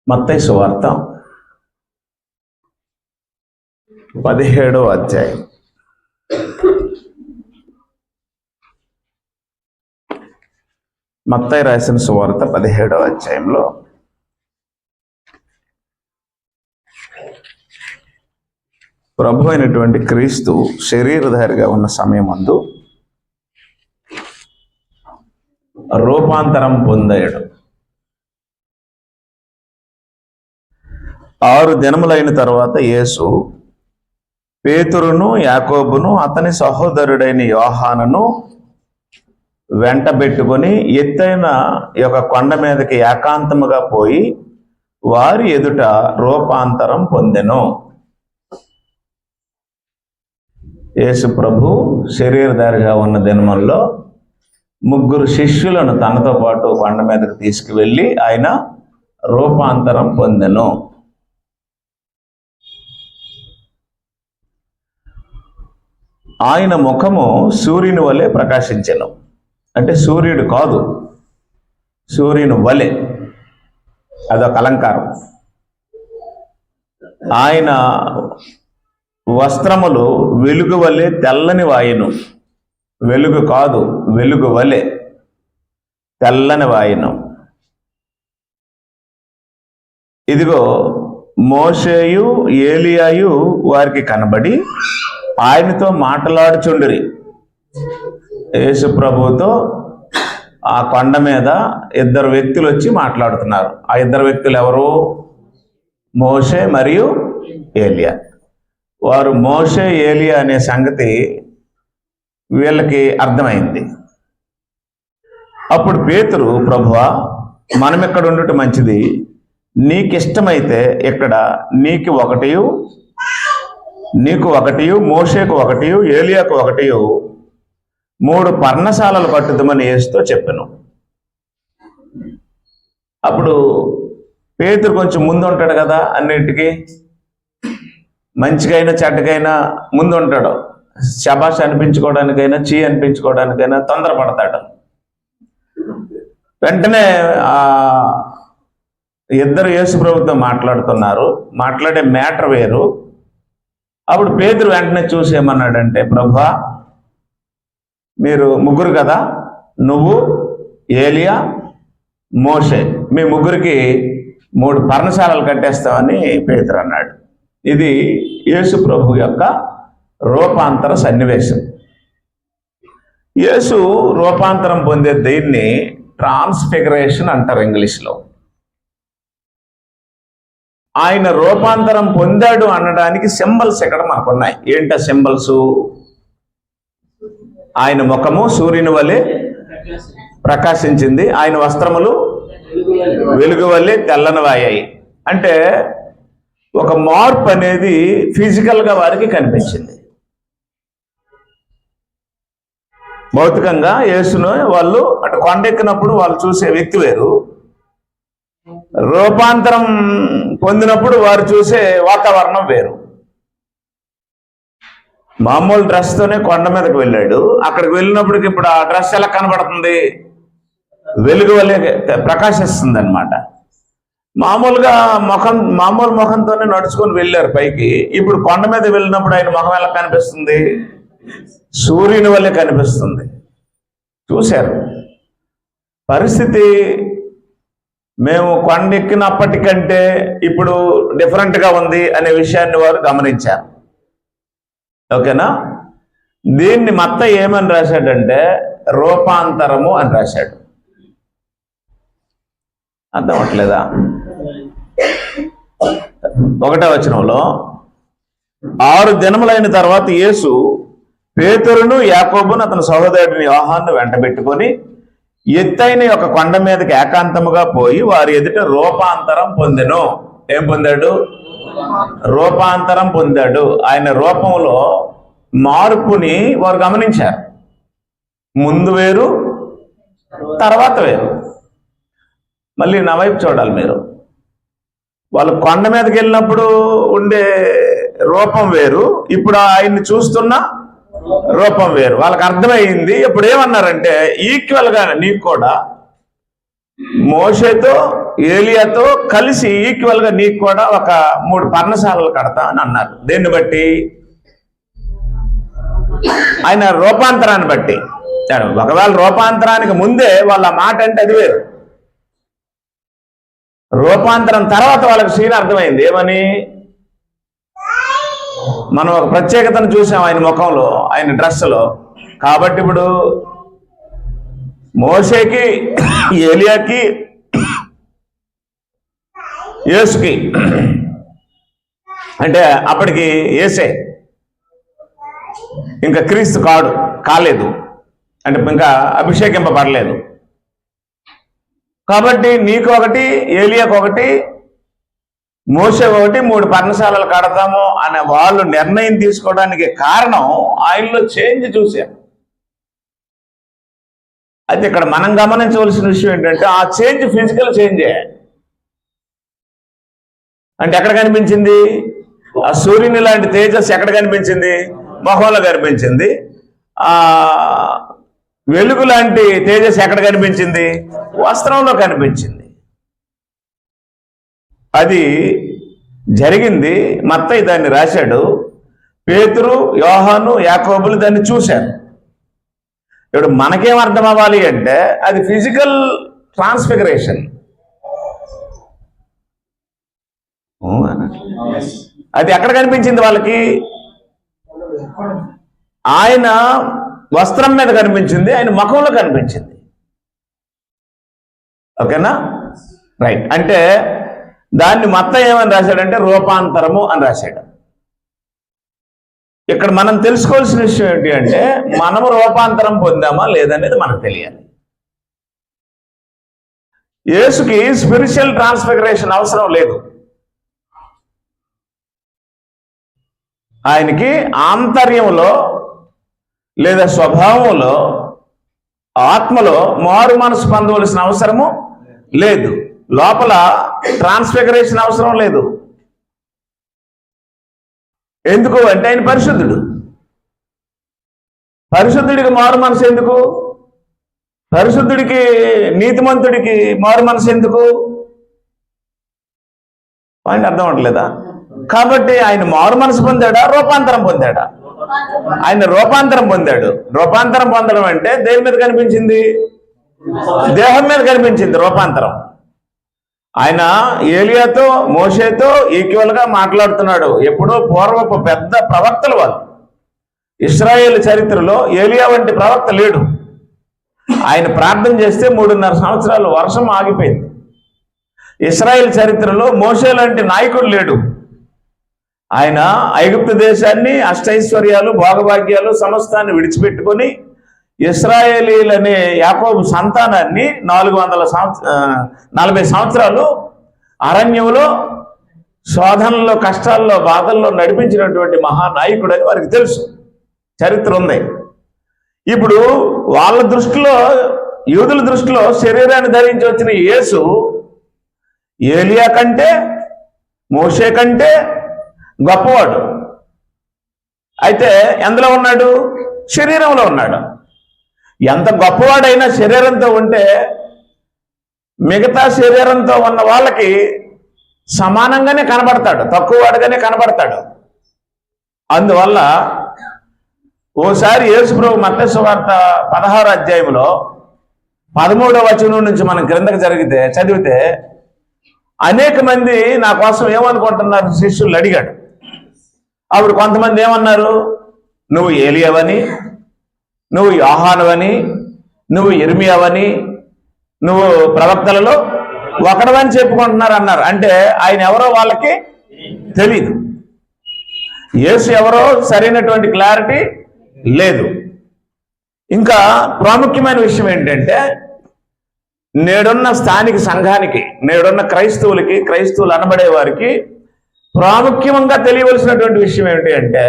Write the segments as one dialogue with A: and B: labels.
A: మత్తయి సువార్త 17వ అధ్యాయం. మత్తయి రాసిన సువార్త 17వ అధ్యాయంలో ప్రభు అయినటువంటి క్రీస్తు శరీరధారిగా ఉన్న సమయమందు రూపాంతరం పొందాడు. 6 దినములైన తర్వాత యేసు పేతురును, యాకోబును, అతని సహోదరుడైన యోహానును వెంటబెట్టుకొని ఎత్తైన ఒక కొండ మీదకి ఏకాంతముగా పోయి వారి ఎదుట రూపాంతరం పొందెను. యేసు ప్రభు శరీరధారిగా ఉన్న దినముల్లో 3 శిష్యులను తనతో పాటు కొండ మీదకి తీసుకువెళ్ళి ఆయన రూపాంతరం పొందెను. ఆయన ముఖము సూర్యుని వలె ప్రకాశించెను. అంటే సూర్యుడు కాదు, సూర్యుని వలె, అదొక అలంకారం. ఆయన వస్త్రములు వెలుగు వలె తెల్లని వాయును. వెలుగు కాదు, వెలుగు వలె తెల్లని వాయును. ఇదిగో మోషేయు ఏలియాయు వారికి కనబడి ఆయనతో మాట్లాడుచుండిరి. యేసు ప్రభువుతో ఆ కొండ మీద 2 వ్యక్తులు వచ్చి మాట్లాడుతున్నారు. ఆ 2 వ్యక్తులు ఎవరు? మోషే మరియు ఏలియా. వారు మోషే ఏలియా అనే సంగతి వీళ్ళకి అర్థమైంది. అప్పుడు పేతురు, ప్రభువా, మనం ఇక్కడ ఉండటం మంచిది. నీకిష్టమైతే ఇక్కడ నీకు 1, మోషేకు 1, ఏలియాకు 1 3 పర్ణశాలలు కట్టుదామని యేసుతో చెప్పాను. అప్పుడు పేతురు కొంచెం ముందు ఉంటాడు కదా, అన్నిటికీ మంచికైనా చెడ్డకైనా ముందు ఉంటాడు. శబాష్ అనిపించుకోవడానికైనా చీ అనిపించుకోవడానికైనా తొందరపడతాడు. వెంటనే ఆ 2 యేసు ప్రభుతో మాట్లాడుతున్నారు. మాట్లాడే మ్యాటర్ వేరు. అప్పుడు పేతురు వెంటనే చూసి ఏమన్నాడంటే, ప్రభువా, మీరు 3 కదా, నువ్వు, ఏలియా, మోషే, మీ 3కి 3 పర్ణశాలలు కట్టేస్తామని పేతురు అన్నాడు. ఇది యేసు ప్రభు యొక్క రూపాంతర సన్నివేశం. యేసు రూపాంతరం పొందే దీన్ని ట్రాన్స్ఫిగరేషన్ అంటారు ఇంగ్లీష్లో. ఆయన రూపాంతరం పొందాడు అనడానికి సింబల్స్ ఇక్కడ మనకున్నాయి. ఏంట సింబల్స్? ఆయన ముఖము సూర్యుని వలె ప్రకాశించింది, ఆయన వస్త్రములు వెలుగు వలె తెల్లనివాయాయి. అంటే ఒక మార్పు అనేది ఫిజికల్గా వారికి కనిపించింది. భౌతికంగా యేసును వాళ్ళు అటు కొండెక్కినప్పుడు వాళ్ళు చూసే వ్యక్తి వేరు, రూపాంతరం పొందినప్పుడు వారు చూసే వాతావరణం వేరు. మామూలు డ్రెస్తోనే కొండ మీదకి వెళ్ళాడు. అక్కడికి వెళ్ళినప్పటికి ఇప్పుడు ఆ డ్రెస్ ఎలా కనబడుతుంది? వెలుగు వలె ప్రకాశిస్తుంది అనమాట. మామూలు ముఖంతోనే నడుచుకొని వెళ్ళారు పైకి. ఇప్పుడు కొండ మీద వెళ్ళినప్పుడు ఆయన ముఖం ఎలా కనిపిస్తుంది? సూర్యుని వల్లే కనిపిస్తుంది. చూశారు పరిస్థితి. మేము కొండెక్కినప్పటికంటే ఇప్పుడు డిఫరెంట్గా ఉంది అనే విషయాన్ని వారు గమనించారు. ఓకేనా? దీన్ని మత్తయి ఏమని రాశాడంటే రూపాంతరము అని రాశాడు. అర్థం అవట్లేదా? 1వ వచనంలో 6 దినములైన తర్వాత యేసు పేతురును, యాకోబును, అతని సహోదరుడిని యోహాను వెంటబెట్టుకొని ఎత్తైన ఒక కొండ మీదకి ఏకాంతముగా పోయి వారి ఎదుట రూపాంతరం పొందెను. ఏం పొందాడు? రూపాంతరం పొందాడు. ఆయన రూపంలో మార్పుని వారు గమనించారు. ముందు వేరు, తర్వాత వేరు. మళ్ళీ నా వైపు చూడాలి మీరు. వాళ్ళు కొండ మీదకి వెళ్ళినప్పుడు ఉండే రూపం వేరు, ఇప్పుడు ఆయన్ని చూస్తున్న రూపం వేరు. వాళ్ళకి అర్థమైంది. ఇప్పుడు ఏమన్నారంటే ఈక్వల్గా నీకు కూడా మోషేతో ఏలియాతో కలిసి ఈక్వల్గా నీకు కూడా ఒక 3 పర్ణశాలలు కడతా అని అన్నారు. దేన్ని బట్టి? ఆయన రూపాంతరాన్ని బట్టి. ఒకవేళ రూపాంతరానికి ముందే వాళ్ళ మాట అంటే అది వేరు. రూపాంతరం తర్వాత వాళ్ళకి సీన్ అర్థమైంది. ఏమని? మనం ఒక ప్రత్యేకతను చూసాం ఆయన ముఖంలో, ఆయన డ్రెస్సులో. కాబట్టి ఇప్పుడు మోషేకి, ఏలియాకి, యేసుకి అంటే అప్పటికి యేసే ఇంకా క్రీస్తు కాలేదు, అంటే ఇంకా అభిషేకింపబడలేదు. కాబట్టి నీకు ఒకటి, ఏలియాకు ఒకటి, మోషే ఒకటి 3 పర్ణశాలలు కడతాము అనే వాళ్ళు నిర్ణయం తీసుకోవడానికి కారణం ఆయనలో చేంజ్ చూశారు. అయితే ఇక్కడ మనం గమనించవలసిన విషయం ఏంటంటే ఆ చేంజ్ ఫిజికల్ చేంజే. అంటే ఎక్కడ కనిపించింది? ఆ సూర్యుని లాంటి తేజస్సు ఎక్కడ కనిపించింది? మొహంలో కనిపించింది. ఆ వెలుగు లాంటి తేజస్సు ఎక్కడ కనిపించింది? వస్త్రంలో కనిపించింది. అది జరిగింది. మత్తయి దాన్ని రాశాడు. పేతురు, యోహాను, యాకోబులు దాన్ని చూశారు. ఇప్పుడు మనకేం అర్థం అవ్వాలి అంటే అది ఫిజికల్ ట్రాన్స్ఫిగరేషన్. అది ఎక్కడ కనిపించింది వాళ్ళకి? ఆయన వస్త్రం మీద కనిపించింది, ఆయన ముఖంలో కనిపించింది. ఓకేనా? రైట్. అంటే దాన్ని మత్తయి ఏమని రాశాడంటే రూపాంతరము అని రాశాడు. ఇక్కడ మనం తెలుసుకోవాల్సిన విషయం ఏంటి అంటే మనము రూపాంతరం పొందామా లేదనేది మనకు తెలియాలి. యేసుకి స్పిరిచువల్ ట్రాన్స్ఫిగరేషన్ అవసరం లేదు. ఆయనకి ఆంతర్యంలో లేదా స్వభావంలో, ఆత్మలో మారు మనసు పొందవలసిన అవసరము లేదు. లోపల ట్రాన్స్ఫిగరేషన్ అవసరం లేదు. ఎందుకు అంటే ఆయన పరిశుద్ధుడు. పరిశుద్ధుడికి మారు మనసు ఎందుకు? పరిశుద్ధుడికి, నీతిమంతుడికి మారు మనసు ఎందుకు? ఆయన అర్థం అవట్లేదా? కాబట్టి ఆయన మారు మనసు పొందాడా, రూపాంతరం పొందాడా? ఆయన రూపాంతరం పొందాడు. రూపాంతరం పొందడం అంటే దేని మీద కనిపించింది? దేహం మీద కనిపించింది రూపాంతరం. ఆయన ఏలియాతో, మోషేతో ఈక్వల్గా మాట్లాడుతున్నాడు. ఎప్పుడో పూర్వపు పెద్ద ప్రవక్తలు వాళ్ళు. ఇశ్రాయేల్ చరిత్రలో ఏలియా వంటి ప్రవక్త లేడు. ఆయన ప్రార్థన చేస్తే 3.5 సంవత్సరాలు వర్షం ఆగిపోయింది. ఇశ్రాయేల్ చరిత్రలో మోషే లాంటి నాయకుడు లేడు. ఆయన ఐగుప్తు దేశాన్ని, అష్టైశ్వర్యాలు, భోగభాగ్యాలు, సమస్తాన్ని విడిచిపెట్టుకొని ఇశ్రాయేలీలనే యాకోబు సంతానాన్ని 440 సంవత్సరాలు అరణ్యంలో శోధనలో, కష్టాల్లో, బాధల్లో నడిపించినటువంటి మహానాయకుడు అని వారికి తెలుసు, చరిత్ర ఉంది. ఇప్పుడు వాళ్ళ దృష్టిలో, యూదుల దృష్టిలో శరీరాన్ని ధరించి వచ్చిన యేసు ఏలియా కంటే, మోషే కంటే గొప్పవాడు. అయితే ఎందులో ఉన్నాడు? శరీరంలో ఉన్నాడు. ఎంత గొప్పవాడైనా శరీరంతో ఉంటే మిగతా శరీరంతో ఉన్న వాళ్ళకి సమానంగానే కనబడతాడు, తక్కువవాడుగానే కనబడతాడు. అందువల్ల ఓసారి యేసుప్రభు మత్తయి సువార్త 16వ అధ్యాయంలో 13వ వచనం నుంచి మనం క్రిందకి చదివితే అనేక మంది నా కోసం ఏమనుకుంటున్నారు శిష్యులు అడిగాడు. అప్పుడు కొంతమంది ఏమన్నారు? నువ్వు ఏలియావని, నువ్వు యోహానువని, నువ్వు ఇర్మియావని, నువ్వు ప్రవక్తలలో ఒకడవని చెప్పుకుంటున్నారు అన్నారు. అంటే ఆయన ఎవరో వాళ్ళకి తెలీదు. యేసు ఎవరో సరైనటువంటి క్లారిటీ లేదు. ఇంకా ప్రాముఖ్యమైన విషయం ఏంటంటే నేడున్న స్థానిక సంఘానికి, నేడున్న క్రైస్తవులకి, క్రైస్తవులు అనబడే వారికి ప్రాముఖ్యంగా తెలియవలసినటువంటి విషయం ఏమిటి అంటే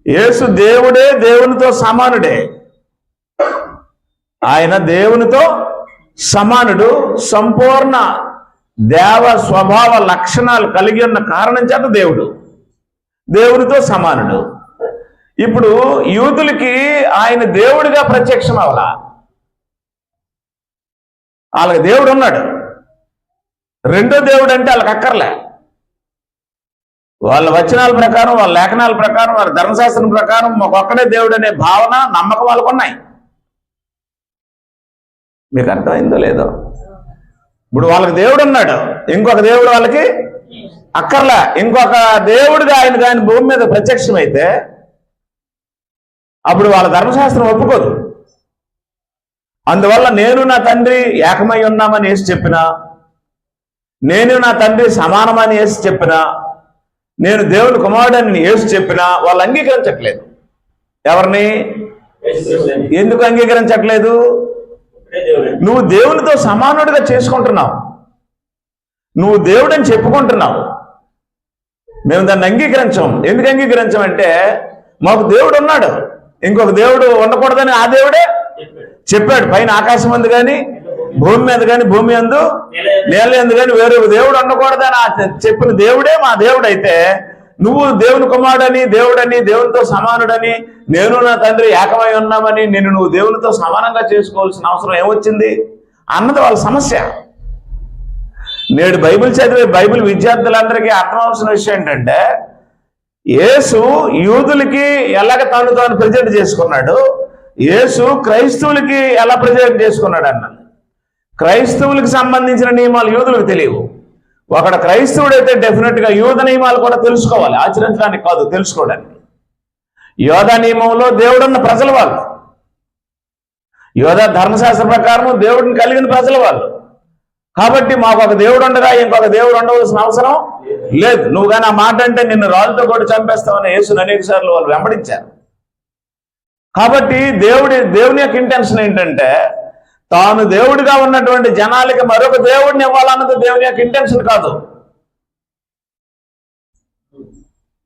A: యేసు దేవుడే, దేవునితో సమానుడే. ఆయన దేవునితో సమానుడు, సంపూర్ణ దేవ స్వభావ లక్షణాలు కలిగి ఉన్న కారణం చేత దేవునితో సమానుడు. ఇప్పుడు యూదులకి ఆయన దేవుడిగా ప్రత్యక్షం అవలా. వాళ్ళకి దేవుడు ఉన్నాడు. రెండో దేవుడు అంటే వాళ్ళకి అక్కర్లే. వాళ్ళ వచనాల ప్రకారం, వాళ్ళ లేఖనాల ప్రకారం, వాళ్ళ ధర్మశాస్త్రం ప్రకారం ఒక్కడే దేవుడు అనే భావన, నమ్మకం వాళ్ళకు ఉన్నాయి. మీకు అర్థమైందో లేదో? ఇప్పుడు వాళ్ళకి దేవుడు ఉన్నాడు, ఇంకొక దేవుడు వాళ్ళకి అక్కర్లా. ఇంకొక దేవుడిగా ఆయన కానీ భూమి మీద ప్రత్యక్షమైతే అప్పుడు వాళ్ళ ధర్మశాస్త్రం ఒప్పుకోదు. అందువల్ల నేను నా తండ్రి ఏకమై ఉన్నామని యేసు చెప్పినా, నేను నా తండ్రి సమానమని యేసు చెప్పినా, నేను దేవుని కుమారుడని యేసు చెప్పినా వాళ్ళు అంగీకరించట్లేదు. ఎవరిని? ఎందుకు అంగీకరించట్లేదు? నువ్వు దేవునితో సమానుడిగా చేసుకుంటున్నావు, నువ్వు దేవుడని చెప్పుకుంటున్నావు. మేము దాన్ని అంగీకరించాం. ఎందుకు అంగీకరించామంటే మాకు దేవుడు ఉన్నాడు, ఇంకొక దేవుడు ఉండకూడదని ఆ దేవుడే చెప్పాడు. పైన ఆకాశం అందు కానీ, భూమి మీద కానీ, భూమి అందు నేల ఎందు కానీ వేరే దేవుడు ఉండకూడదని చెప్పిన దేవుడే మా దేవుడు. అయితే నువ్వు దేవుని కుమారుడని, దేవుడని, దేవునితో సమానుడని, నేను నా తండ్రి ఏకమై ఉన్నామని నువ్వు దేవునితో సమానంగా చేసుకోవాల్సిన అవసరం ఏమొచ్చింది అన్నది వాళ్ళ సమస్య. నేడు బైబిల్ చదివే బైబిల్ విద్యార్థులందరికీ అర్థమవలసిన విషయం ఏంటంటే, యేసు యూదులకి ఎలాగ తాను ప్రజెంట్ చేసుకున్నాడు, యేసు క్రైస్తవులకి ఎలా ప్రజెంట్ చేసుకున్నాడు అన్నది. క్రైస్తవులకు సంబంధించిన నియమాలు యూదులకు తెలియవు. ఒకడు క్రైస్తవుడైతే డెఫినెట్గా యూద నియమాలు కూడా తెలుసుకోవాలి, ఆచరించడానికి కాదు, తెలుసుకోవడానికి. యోధా నియమంలో దేవుడున్న ప్రజల వాళ్ళు, యోధా ధర్మశాస్త్ర ప్రకారం దేవుడిని కలిగిన ప్రజల వాళ్ళు. కాబట్టి మాకు ఒక దేవుడు ఉండగా ఇంకొక దేవుడు ఉండవలసిన అవసరం లేదు. నువ్వు కానీ ఆ మాట అంటే నిన్ను రాళ్ళతో కూడా చంపేస్తామని యేసుని అనేక సార్లు వాళ్ళు వెంబడించారు. కాబట్టి దేవుని యొక్క ఇంటెన్షన్ ఏంటంటే, తాను దేవుడిగా ఉన్నటువంటి జనాలకి మరొక దేవుడిని ఇవ్వాలన్నది దేవుని యొక్క ఇంటెన్షన్ కాదు.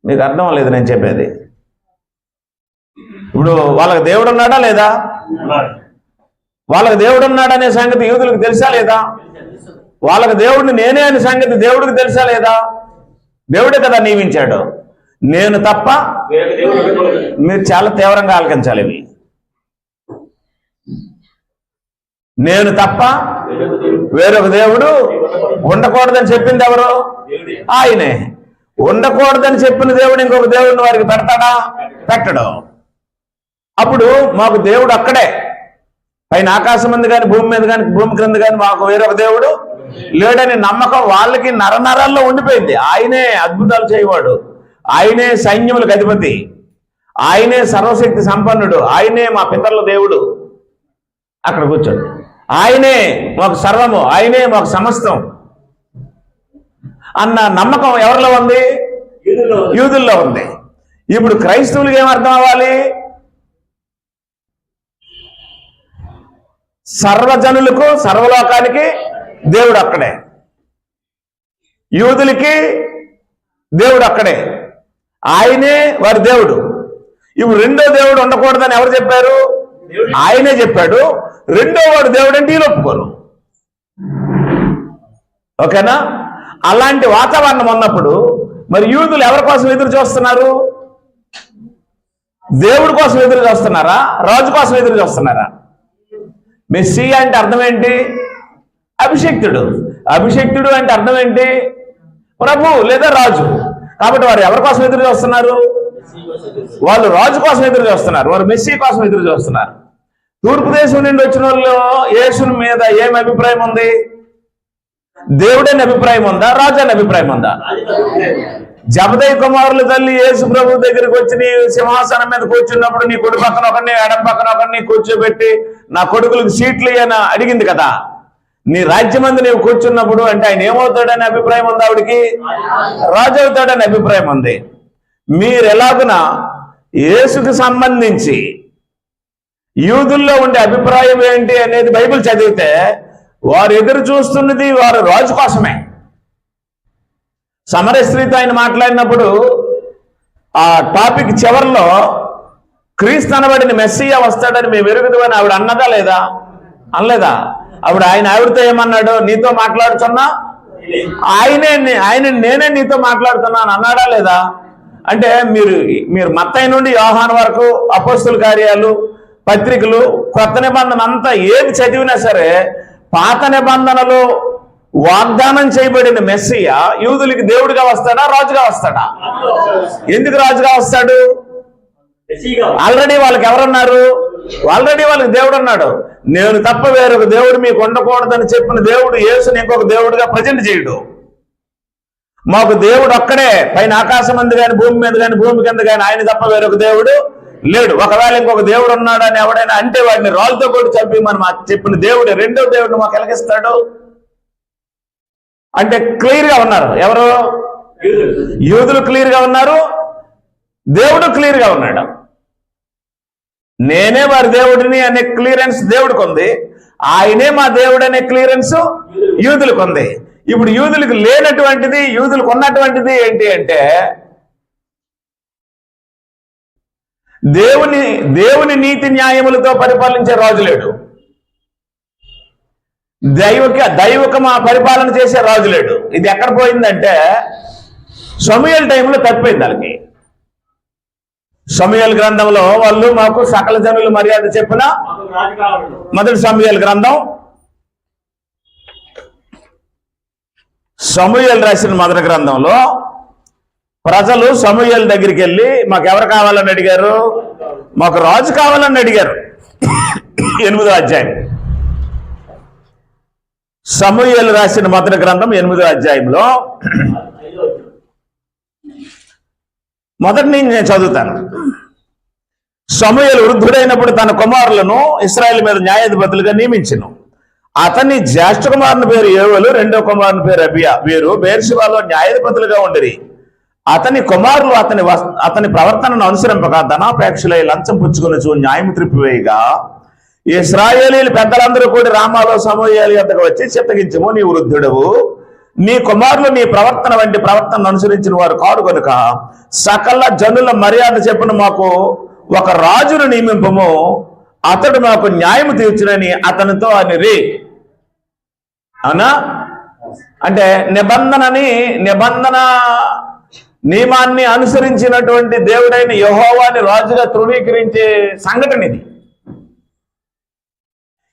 A: మీకు అర్థం లేదు నేను చెప్పేది. ఇప్పుడు వాళ్ళకి దేవుడు ఉన్నాడా లేదా? వాళ్ళకి దేవుడు ఉన్నాడనే సంగతి యూదులకు తెలుసా లేదా? వాళ్ళకి దేవుడిని నేనే అనే సంగతి దేవుడికి తెలుసా లేదా? దేవుడే కదా నియమించాడు. నేను తప్ప, మీరు చాలా తీవ్రంగా ఆలకించాలి ఇవి, నేను తప్ప వేరొక దేవుడు ఉండకూడదని చెప్పింది ఎవరు? ఆయనే. ఉండకూడదని చెప్పిన దేవుడు ఇంకొక దేవుడిని వారికి పెడతాడా? పెట్టడు. అప్పుడు మాకు దేవుడు అక్కడే, పైన ఆకాశం మీద కానీ, భూమి మీద కానీ, భూమి క్రింద కానీ మాకు వేరొక దేవుడు లేడని నమ్మకం వాళ్ళకి నరనరాల్లో ఉండిపోయింది. ఆయనే అద్భుతాలు చేయవాడు, ఆయనే సైన్యములకు అధిపతి, ఆయనే సర్వశక్తి సంపన్నుడు, ఆయనే మా పితరుల దేవుడు. అక్కడ కూర్చోండి. ఆయనే మాకు సర్వము, ఆయనే మాకు సమస్తం అన్న నమ్మకం ఎవరిలో ఉంది? యూదుల్లో ఉంది. ఇప్పుడు క్రైస్తవులకి ఏమర్థం అవ్వాలి? సర్వజనులకు, సర్వలోకానికి దేవుడు అక్కడే, యూదులకి దేవుడు అక్కడే, ఆయనే వారి దేవుడు. ఇప్పుడు రెండో దేవుడు ఉండకూడదని ఎవరు చెప్పారు? ఆయనే చెప్పాడు. రెండో వాడు దేవుడు అంటే వీళ్ళు ఒప్పుకోరు. ఓకేనా? అలాంటి వాతావరణం ఉన్నప్పుడు మరి యూదులు ఎవరి కోసం ఎదురు చూస్తున్నారు? దేవుడి కోసం ఎదురు చూస్తున్నారా? రాజు కోసం ఎదురు చూస్తున్నారా? మెస్సియా అంటే అర్థం ఏంటి? అభిషిక్తుడు. అభిషిక్తుడు అంటే అర్థం ఏంటి? ప్రభు లేదా రాజు. కాబట్టి వారు ఎవరి కోసం ఎదురు చూస్తున్నారు? వాళ్ళు రాజు కోసం ఎదురు చూస్తున్నారు, వారు మెస్సీ కోసం ఎదురు చూస్తున్నారు. తూర్పు దేశం నుండి వచ్చిన వాళ్ళు యేసుని మీద ఏం అభిప్రాయం ఉంది? దేవుడని అభిప్రాయం ఉందా? రాజు అని అభిప్రాయం ఉందా? జబదయి కుమారుల తల్లి యేసు ప్రభు దగ్గరికి వచ్చి నీ సింహాసనం మీద కూర్చున్నప్పుడు నీ కుడి పక్కన ఒకరిని, ఎడం పక్కన ఒకరిని కూర్చోబెట్టి నా కొడుకులకు సీట్లు అని అడిగింది కదా. నీ రాజ్యమందు నీవు కూర్చున్నప్పుడు అంటే ఆయన ఏమవుతాడని అభిప్రాయం ఉంది? ఆవిడికి రాజు అవుతాడని అభిప్రాయం ఉంది. మీరు ఎలాగున యేసుకు సంబంధించి యూదుల్లో ఉండే అభిప్రాయం ఏంటి అనేది బైబిల్ చదివితే వారు ఎదురు చూస్తున్నది వారు రాజు కోసమే. సమరయ స్త్రీతో ఆయన మాట్లాడినప్పుడు ఆ టాపిక్ చివరిలో క్రీస్తు అనబడిన మెస్సియా వస్తాడని మేము ఎరుగుదామని ఆవిడ అన్నదా లేదా? అనలేదా? అప్పుడు ఆవిడతో ఏమన్నాడు? నీతో మాట్లాడుతున్నా ఆయన నేనే నీతో మాట్లాడుతున్నాను అన్నాడా లేదా? అంటే మీరు మత్తయి నుండి యోహాను వరకు అపోస్తుల కార్యాలు, పత్రికలు, కొత్త నిబంధన అంతా ఏది చదివినా సరే పాత నిబంధనలో వాగ్దానం చేయబడిన మెస్సియా యూదులకి దేవుడిగా వస్తాడా, రాజుగా వస్తాడా? ఎందుకు రాజుగా వస్తాడు? ఆల్రెడీ వాళ్ళకి ఎవరున్నారు? ఆల్రెడీ వాళ్ళకి దేవుడు ఉన్నాడు. నేను తప్ప వేరొక దేవుడు మీకు ఉండకూడదని చెప్పిన దేవుడు యేసుని ఇంకొక దేవుడిగా ప్రజెంట్ చేయడు. మాకు దేవుడు ఒక్కడే, పైన ఆకాశం మీద కానీ భూమి మీద కానీ భూమి కింద కానీ ఆయన తప్ప వేరొక దేవుడు లేడు. ఒకవేళ ఇంకొక దేవుడు ఉన్నాడని ఎవడైనా అంటే వాడిని రాళ్ళతో కొట్టి చంపి మనం చెప్పిన దేవుడు రెండో దేవుడిని మాకు ఎలాగిస్తాడు అంటే క్లియర్ గా ఉన్నారు. ఎవరు? యూదులు క్లియర్ గా ఉన్నారు, దేవుడు క్లియర్ గా ఉన్నాడు. నేనే వారి దేవుడిని అనే క్లియరెన్స్ దేవుడికి ఉంది, ఆయనే మా దేవుడు అనే క్లియరెన్స్ యూదులకు ఉంది. ఇప్పుడు యూదులకు లేనటువంటిది యూదులకు ఉన్నటువంటిది ఏంటి అంటే దేవుని నీతి న్యాయములతో పరిపాలించే రాజు లేడు, దైవిక మా పరిపాలన చేసే రాజు లేడు. ఇది ఎక్కడ పోయిందంటే సమూయేలు టైంలో తప్పిపోయింది వాళ్ళకి. సమూయేలు గ్రంథంలో వాళ్ళు మాకు సకల జనులు మర్యాద చెప్పిన మొదటి సమూయేలు గ్రంథం, సమూయేలు రాసిన మొదటి గ్రంథంలో ప్రజలు సమూయేలు దగ్గరికి వెళ్ళి మాకు ఎవరు కావాలని అడిగారు? మాకు రాజు కావాలని అడిగారు. 8వ అధ్యాయం సమూయేలు రాసిన మొదటి గ్రంథం 8వ అధ్యాయంలో మొదటి నుంచి నేను చదువుతాను. సమూయేలు వృద్ధుడైనప్పుడు తన కుమారులను ఇశ్రాయేలు మీద న్యాయాధిపతులుగా నియమించెను. అతని జ్యేష్ఠ కుమారుని పేరు యోవేలు, రెండో కుమారుని పేరు అబియా. వీరు బెయేర్షెబాలో న్యాయాధిపతులుగా ఉండిరి. అతని కుమారులు అతని ప్రవర్తనను అనుసరింపక ధనాపేక్షలై లంచం పుచ్చుకొనుచు న్యాయము త్రిప్పివేయగా ఇశ్రాయేలీయుల పెద్దలందరూ కూడి రామాలో సమూయేలు యొద్దకు వచ్చి చిత్తగించము, నీ వృద్ధుడవు, నీ కుమారులు నీ ప్రవర్తన వంటి ప్రవర్తనను అనుసరించిన వారు కాడు కనుక సకల జనుల మర్యాద చెప్పున మాకు ఒక రాజును నియమింపము, అతడు మాకు న్యాయము తీర్చునని అతనితో అనిరి. అవునా? అంటే నిబంధన నియమాన్ని అనుసరించినటువంటి దేవుడైన యెహోవాని రాజుగా తృణీకరించే సంఘటన ఇది.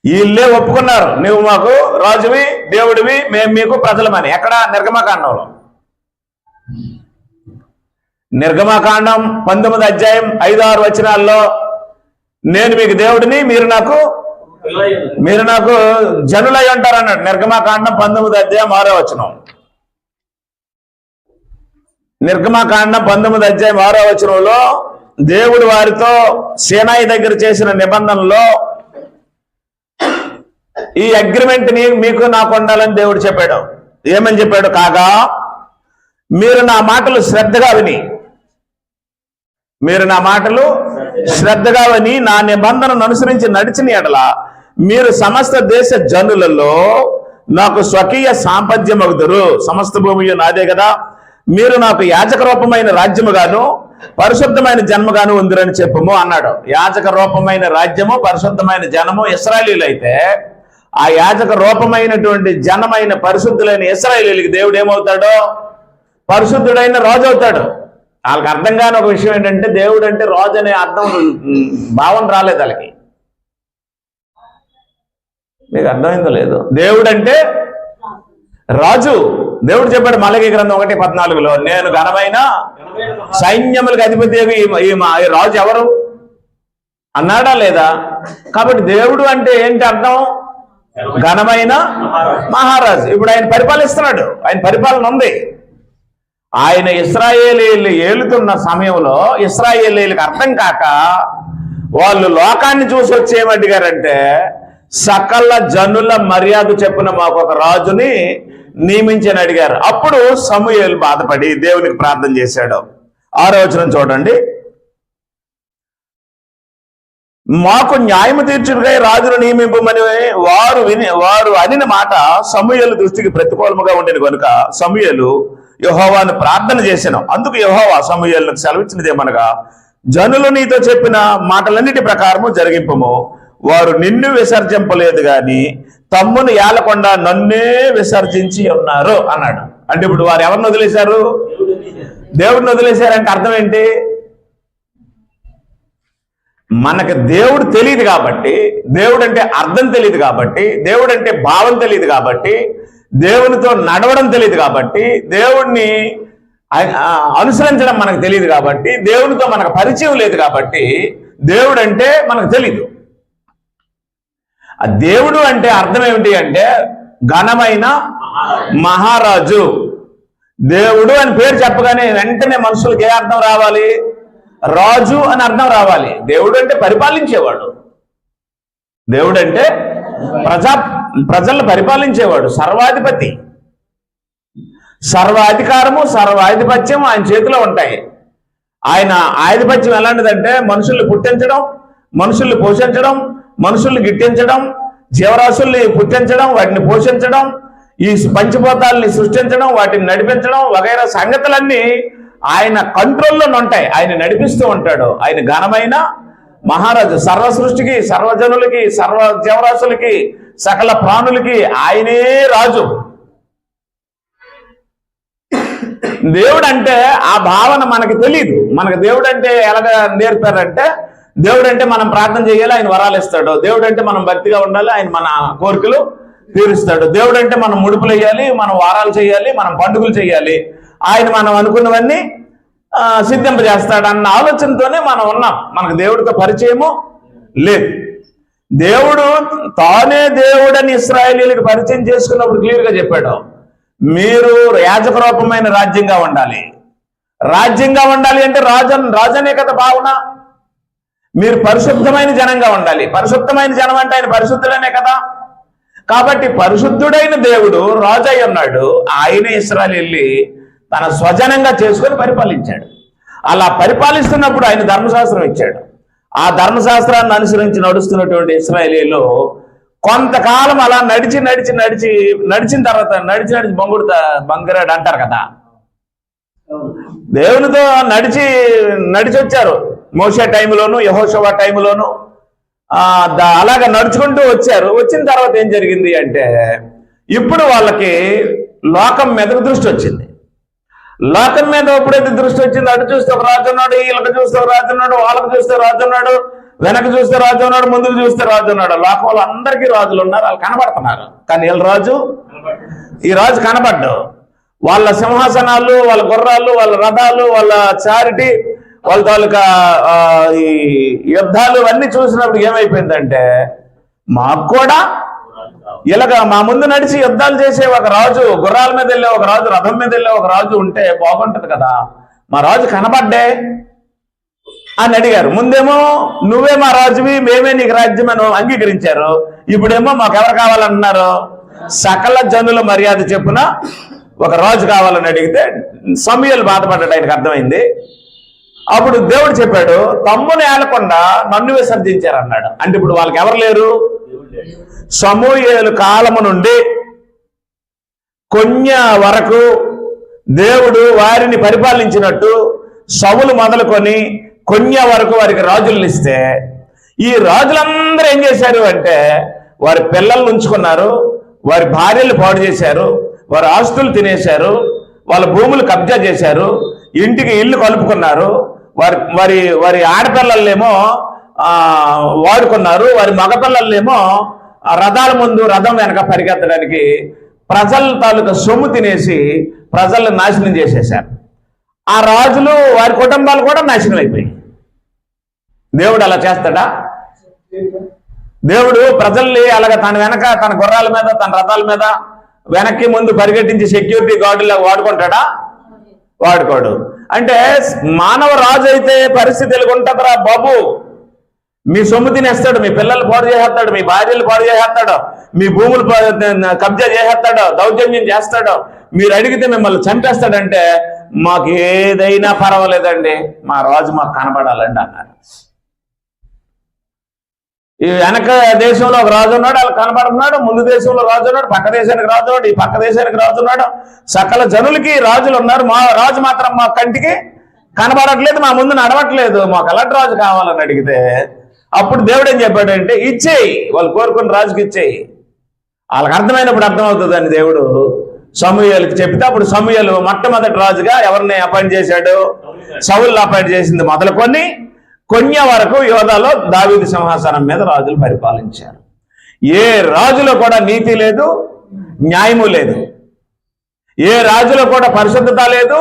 A: వీళ్ళే ఒప్పుకున్నారు, నువ్వు మాకు రాజువి, దేవుడివి, మేము మీకు ప్రజలమని. ఎక్కడ? నిర్గమకాండంలో. నిర్గమకాండం 19వ అధ్యాయం 5-6 వచనాల్లో నేను మీకు దేవుడిని, మీరు నాకు జనులై ఉంటారు అన్నాడు. నిర్గమకాండం 19వ అధ్యాయం 6వ వచనం. నిర్గమకాండం 19వ అధ్యాయం 6వ వచనంలో దేవుడు వారితో సీనాయి దగ్గర చేసిన నిబంధనలో ఈ అగ్రిమెంట్ ని మీకు నాకు ఉండాలని దేవుడు చెప్పాడు. ఏమని చెప్పాడు? కాగా మీరు నా మాటలు శ్రద్ధగా విని నా నిబంధనను అనుసరించి నడిచిన ఎడల మీరు సమస్త దేశ జనులలో నాకు స్వకీయ సాంపద్యమగుదురు. సమస్త భూమి నాదే కదా. మీరు నాకు యాజక రూపమైన రాజ్యముగాను పరిశుద్ధమైన జన్మగాను ఉందిరని చెప్పము అన్నాడు. యాజక రూపమైన రాజ్యము, పరిశుద్ధమైన జనము ఇశ్రాయేలీయులు అయితే, ఆ యాజక రూపమైనటువంటి జనమైన పరిశుద్ధులైన ఇశ్రాయేలీయులకి దేవుడు ఏమవుతాడో? పరిశుద్ధుడైన రాజు అవుతాడు. వాళ్ళకి అర్థం కాని ఒక విషయం ఏంటంటే దేవుడు అంటే రాజు అనే అర్థం భావన రాలేదు వాళ్ళకి. మీకు అర్థమైందో లేదు? దేవుడు అంటే రాజు. దేవుడు చెప్పాడు మలకి గ్రంథం 1:14లో, నేను ఘనమైన సైన్యములకు అధిపతి ఈ రాజు ఎవరు అన్నాడా లేదా? కాబట్టి దేవుడు అంటే ఏంటి అర్థం? ఘనమైన మహారాజు. ఇప్పుడు ఆయన పరిపాలిస్తున్నాడు, ఆయన పరిపాలన ఉంది. ఆయన ఇశ్రాయేలీయులు ఏలుతున్న సమయంలో ఇశ్రాయేలీయులకు అర్థం కాక వాళ్ళు లోకాన్ని చూసి వచ్చి ఏమడిగారంటే సకల జనుల మర్యాద చెప్పున మాకు ఒక రాజుని నియమించని అడిగారు. అప్పుడు సమూయేలు బాధపడి దేవునికి ప్రార్థన చేశాడు. 6వ వచనం చూడండి. మాకు న్యాయము తీర్చుటకై రాజును నియమింపమని వారు అనిన మాట సమూయేలు దృష్టికి ప్రతికూలముగా ఉండేది కనుక సమూయేలు యెహోవాను ప్రార్థన చేశాను. అందుకు యెహోవా సమూయేలుకు సెలవిచ్చినదేమనగా, జనులు నీతో చెప్పిన మాటలన్నిటి ప్రకారము జరిగింపము. వారు నిన్ను విసర్జింపలేదు గాని తమ్మును ఏలకుండా నన్నే విసర్జించి ఉన్నారు అన్నాడు. అంటే ఇప్పుడు వారు ఎవరిని వదిలేశారు? దేవుడిని వదిలేశారంటే అర్థం ఏంటి? మనకు దేవుడు తెలియదు కాబట్టి, దేవుడు అంటే అర్థం తెలియదు కాబట్టి, దేవుడు అంటే భావం తెలియదు కాబట్టి, దేవునితో నడవడం తెలియదు కాబట్టి, దేవుణ్ణి అనుసరించడం మనకు తెలియదు కాబట్టి, దేవునితో మనకు పరిచయం లేదు కాబట్టి దేవుడు అంటే మనకు తెలీదు. ఆ దేవుడు అంటే అర్థం ఏమిటి అంటే ఘనమైన మహారాజు. దేవుడు అని పేరు చెప్పగానే వెంటనే మనుషులకు ఏ అర్థం రావాలి? రాజు అని అర్థం రావాలి. దేవుడు అంటే పరిపాలించేవాడు. దేవుడు అంటే ప్రజలను పరిపాలించేవాడు, సర్వాధిపతి. సర్వాధికారము సర్వాధిపత్యం ఆయన చేతిలో ఉంటాయి. ఆయన ఆధిపత్యం ఎలాంటిదంటే మనుషుల్ని పుట్టించడం, మనుషుల్ని పోషించడం, మనుషుల్ని గిట్టించడం, జీవరాశుల్ని పుట్టించడం, వాటిని పోషించడం, ఈ పంచభూతాలని సృష్టించడం, వాటిని నడిపించడం వగైరా సంగతులన్నీ ఆయన కంట్రోల్లో ఉంటాయి. ఆయన నడిపిస్తూ ఉంటాడు. ఆయన ఘనమైన మహారాజు. సర్వ సృష్టికి, సర్వజనులకి, సర్వ జీవరాశులకి, సకల ప్రాణులకి ఆయనే రాజు. దేవుడు అంటే ఆ భావన మనకి తెలియదు. మనకు దేవుడు అంటే ఎలాగ నేర్పారంటే, దేవుడు అంటే మనం ప్రార్థన చేయాలి, ఆయన వరాలు ఇస్తాడు. దేవుడు అంటే మనం భక్తిగా ఉండాలి, ఆయన మన కోరికలు తీరుస్తాడు. దేవుడు అంటే మనం ముడుపులు వేయాలి, మనం వారాలు చేయాలి, మనం పండుగలు చేయాలి, ఆయన మనం అనుకున్నవన్నీ సిద్ధింపజేస్తాడు అన్న ఆలోచనతోనే మనం ఉన్నాం. మనకు దేవుడితో పరిచయము లేదు. దేవుడు తానే దేవుడని ఇశ్రాయేలీయులకు పరిచయం చేసుకున్నప్పుడు క్లియర్గా చెప్పాడు, మీరు యాజక రూపమైన రాజ్యంగా ఉండాలి. రాజ్యంగా ఉండాలి అంటే రాజనే కదా భావన. మీరు పరిశుద్ధమైన జనంగా ఉండాలి. పరిశుద్ధమైన జనం అంటే ఆయన పరిశుద్ధుడనే కదా. కాబట్టి పరిశుద్ధుడైన దేవుడు రాజు అయి ఉన్నాడు. ఆయన ఇశ్రాయేలీయుల్ని తన స్వజనంగా చేసుకొని పరిపాలించాడు. అలా పరిపాలిస్తున్నప్పుడు ఆయన ధర్మశాస్త్రం ఇచ్చాడు. ఆ ధర్మశాస్త్రాన్ని అనుసరించి నడుస్తున్నటువంటి ఇశ్రాయేలీయులు కొంతకాలం అలా నడిచిన తర్వాత నడిచి బంగురాడు అంటారు కదా. దేవునితో నడిచి వచ్చారు. మోషే టైంలోను, యెహోషువ టైంలోను అలాగా నడుచుకుంటూ వచ్చారు. వచ్చిన తర్వాత ఏం జరిగింది అంటే, ఇప్పుడు వాళ్ళకి లోకం మీదకు దృష్టి వచ్చింది. లోకం మీద ఎప్పుడైతే దృష్టి వచ్చింది, అటు చూస్తే ఒక రాజు ఉన్నాడు, వీళ్ళకి చూస్తే ఒక రాజు ఉన్నాడు, వాళ్ళకి చూస్తే రాజు ఉన్నాడు, వెనక చూస్తే రాజు ఉన్నాడు, ముందుకు చూస్తే రాజు ఉన్నాడు. లోకంలో అందరికీ రాజులు ఉన్నారు, వాళ్ళు కనబడుతున్నారు. కానీ వీళ్ళ రాజు, ఈ రాజు కనబడ్డు. వాళ్ళ సింహాసనాలు, వాళ్ళ గుర్రాలు, వాళ్ళ రథాలు, వాళ్ళ చారిటీ, వాళ్ళ తాలూకా ఈ యుద్ధాలు అన్నీ చూసినప్పుడు ఏమైపోయిందంటే, మాకు కూడా ఇలాగ మా ముందు నడిచి యుద్ధాలు చేసే ఒక రాజు, గుర్రాల మీద వెళ్ళే ఒక రాజు, రథం మీద వెళ్ళే ఒక రాజు ఉంటే బాగుంటది కదా, మా రాజు కనబడ్డే అని అడిగారు. ముందేమో నువ్వే మా రాజువి, మేమే నీకు రాజ్యం అని అంగీకరించారు. ఇప్పుడేమో మాకు ఎవరు కావాలన్నారు? సకల జనుల మర్యాద చెప్పున ఒక రాజు కావాలని అడిగితే సమూయేలు బాధపడ్డాడు. ఆయనకు అర్థమైంది. అప్పుడు దేవుడు చెప్పాడు, తమ్ముని ఏలకుండా నన్ను విసర్జించారన్నాడు. అంటే ఇప్పుడు వాళ్ళకి ఎవరు లేరు? సమూయేలు కాలము నుండి కొన్య వరకు దేవుడు వారిని పరిపాలించినట్టు సౌలు మొదలుకొని కొన్య వరకు వారికి రాజులను ఇస్తే, ఈ రాజులందరూ ఏం చేశారు అంటే వారి పిల్లల్ని ఉంచుకున్నారు, వారి భార్యలు పాడు చేశారు, వారి ఆస్తులు తినేశారు, వాళ్ళ భూములు కబ్జా చేశారు, ఇంటికి ఇల్లు కలుపుకున్నారు, వారి ఆడపిల్లలేమో వాడుకున్నారు, వారి మగపిల్లలేమో రథాల ముందు రథం వెనక పరిగెత్తడానికి ప్రజల తాలూకా సొమ్ము తినేసి ప్రజలను నాశనం చేసేశారు. ఆ రాజులు, వారి కుటుంబాలు కూడా నాశనం అయిపోయాయి. దేవుడు అలా చేస్తాడా? దేవుడు ప్రజల్ని అలాగ తన వెనక, తన గుర్రాల మీద, తన రథాల మీద వెనక్కి ముందు పరిగెట్టించి సెక్యూరిటీ గార్డులా వాడుకుంటాడా? వాడుకోడు. అంటే మానవ రాజు అయితే పరిస్థితి ఎలాగుంటుందిరా బాబు, మీ సొమ్ము తినేస్తాడు, మీ పిల్లలు పాడు చేసేస్తాడు, మీ భార్యలు పాడు చేసేస్తాడు, మీ భూములు కబ్జా చేసేస్తాడు, దౌర్జన్యం చేస్తాడు, మీరు అడిగితే మిమ్మల్ని చంపేస్తాడంటే మాకు ఏదైనా పర్వాలేదండి, మా రాజు మాకు కనబడాలండి అన్నారు. ఈ వెనక దేశంలో ఒక రాజు ఉన్నాడు, అలా కనబడుతున్నాడు. ముందు దేశంలో రాజు ఉన్నాడు, పక్క దేశానికి రాజు ఉన్నాడు, ఈ పక్క దేశానికి రాజు ఉన్నాడు. సకల జనులకి రాజులు ఉన్నారు, మా రాజు మాత్రం మా కంటికి కనబడట్లేదు, మా ముందు నడవట్లేదు, మాకు అలాంటి రాజు కావాలని అడిగితే అప్పుడు దేవుడు ఏం చెప్పాడంటే, ఇచ్చేయి, వాళ్ళు కోరుకున్న రాజుకి ఇచ్చేయి. వాళ్ళకి అర్థమైనప్పుడు అర్థమవుతుందని దేవుడు సమూయేలుకి చెప్తే, అప్పుడు సమూయేలు మొట్టమొదటి రాజుగా ఎవరిని అపాయింట్ చేశాడు? సౌలుని అపాయింట్ చేసింది మొదలుకొని కొన్య వరకు యోధాలో దావీదు సింహాసనం మీద రాజులు పరిపాలించారు. ఏ రాజులో కూడా నీతి లేదు, న్యాయము లేదు. ఏ రాజులో కూడా పరిశుద్ధత లేదు,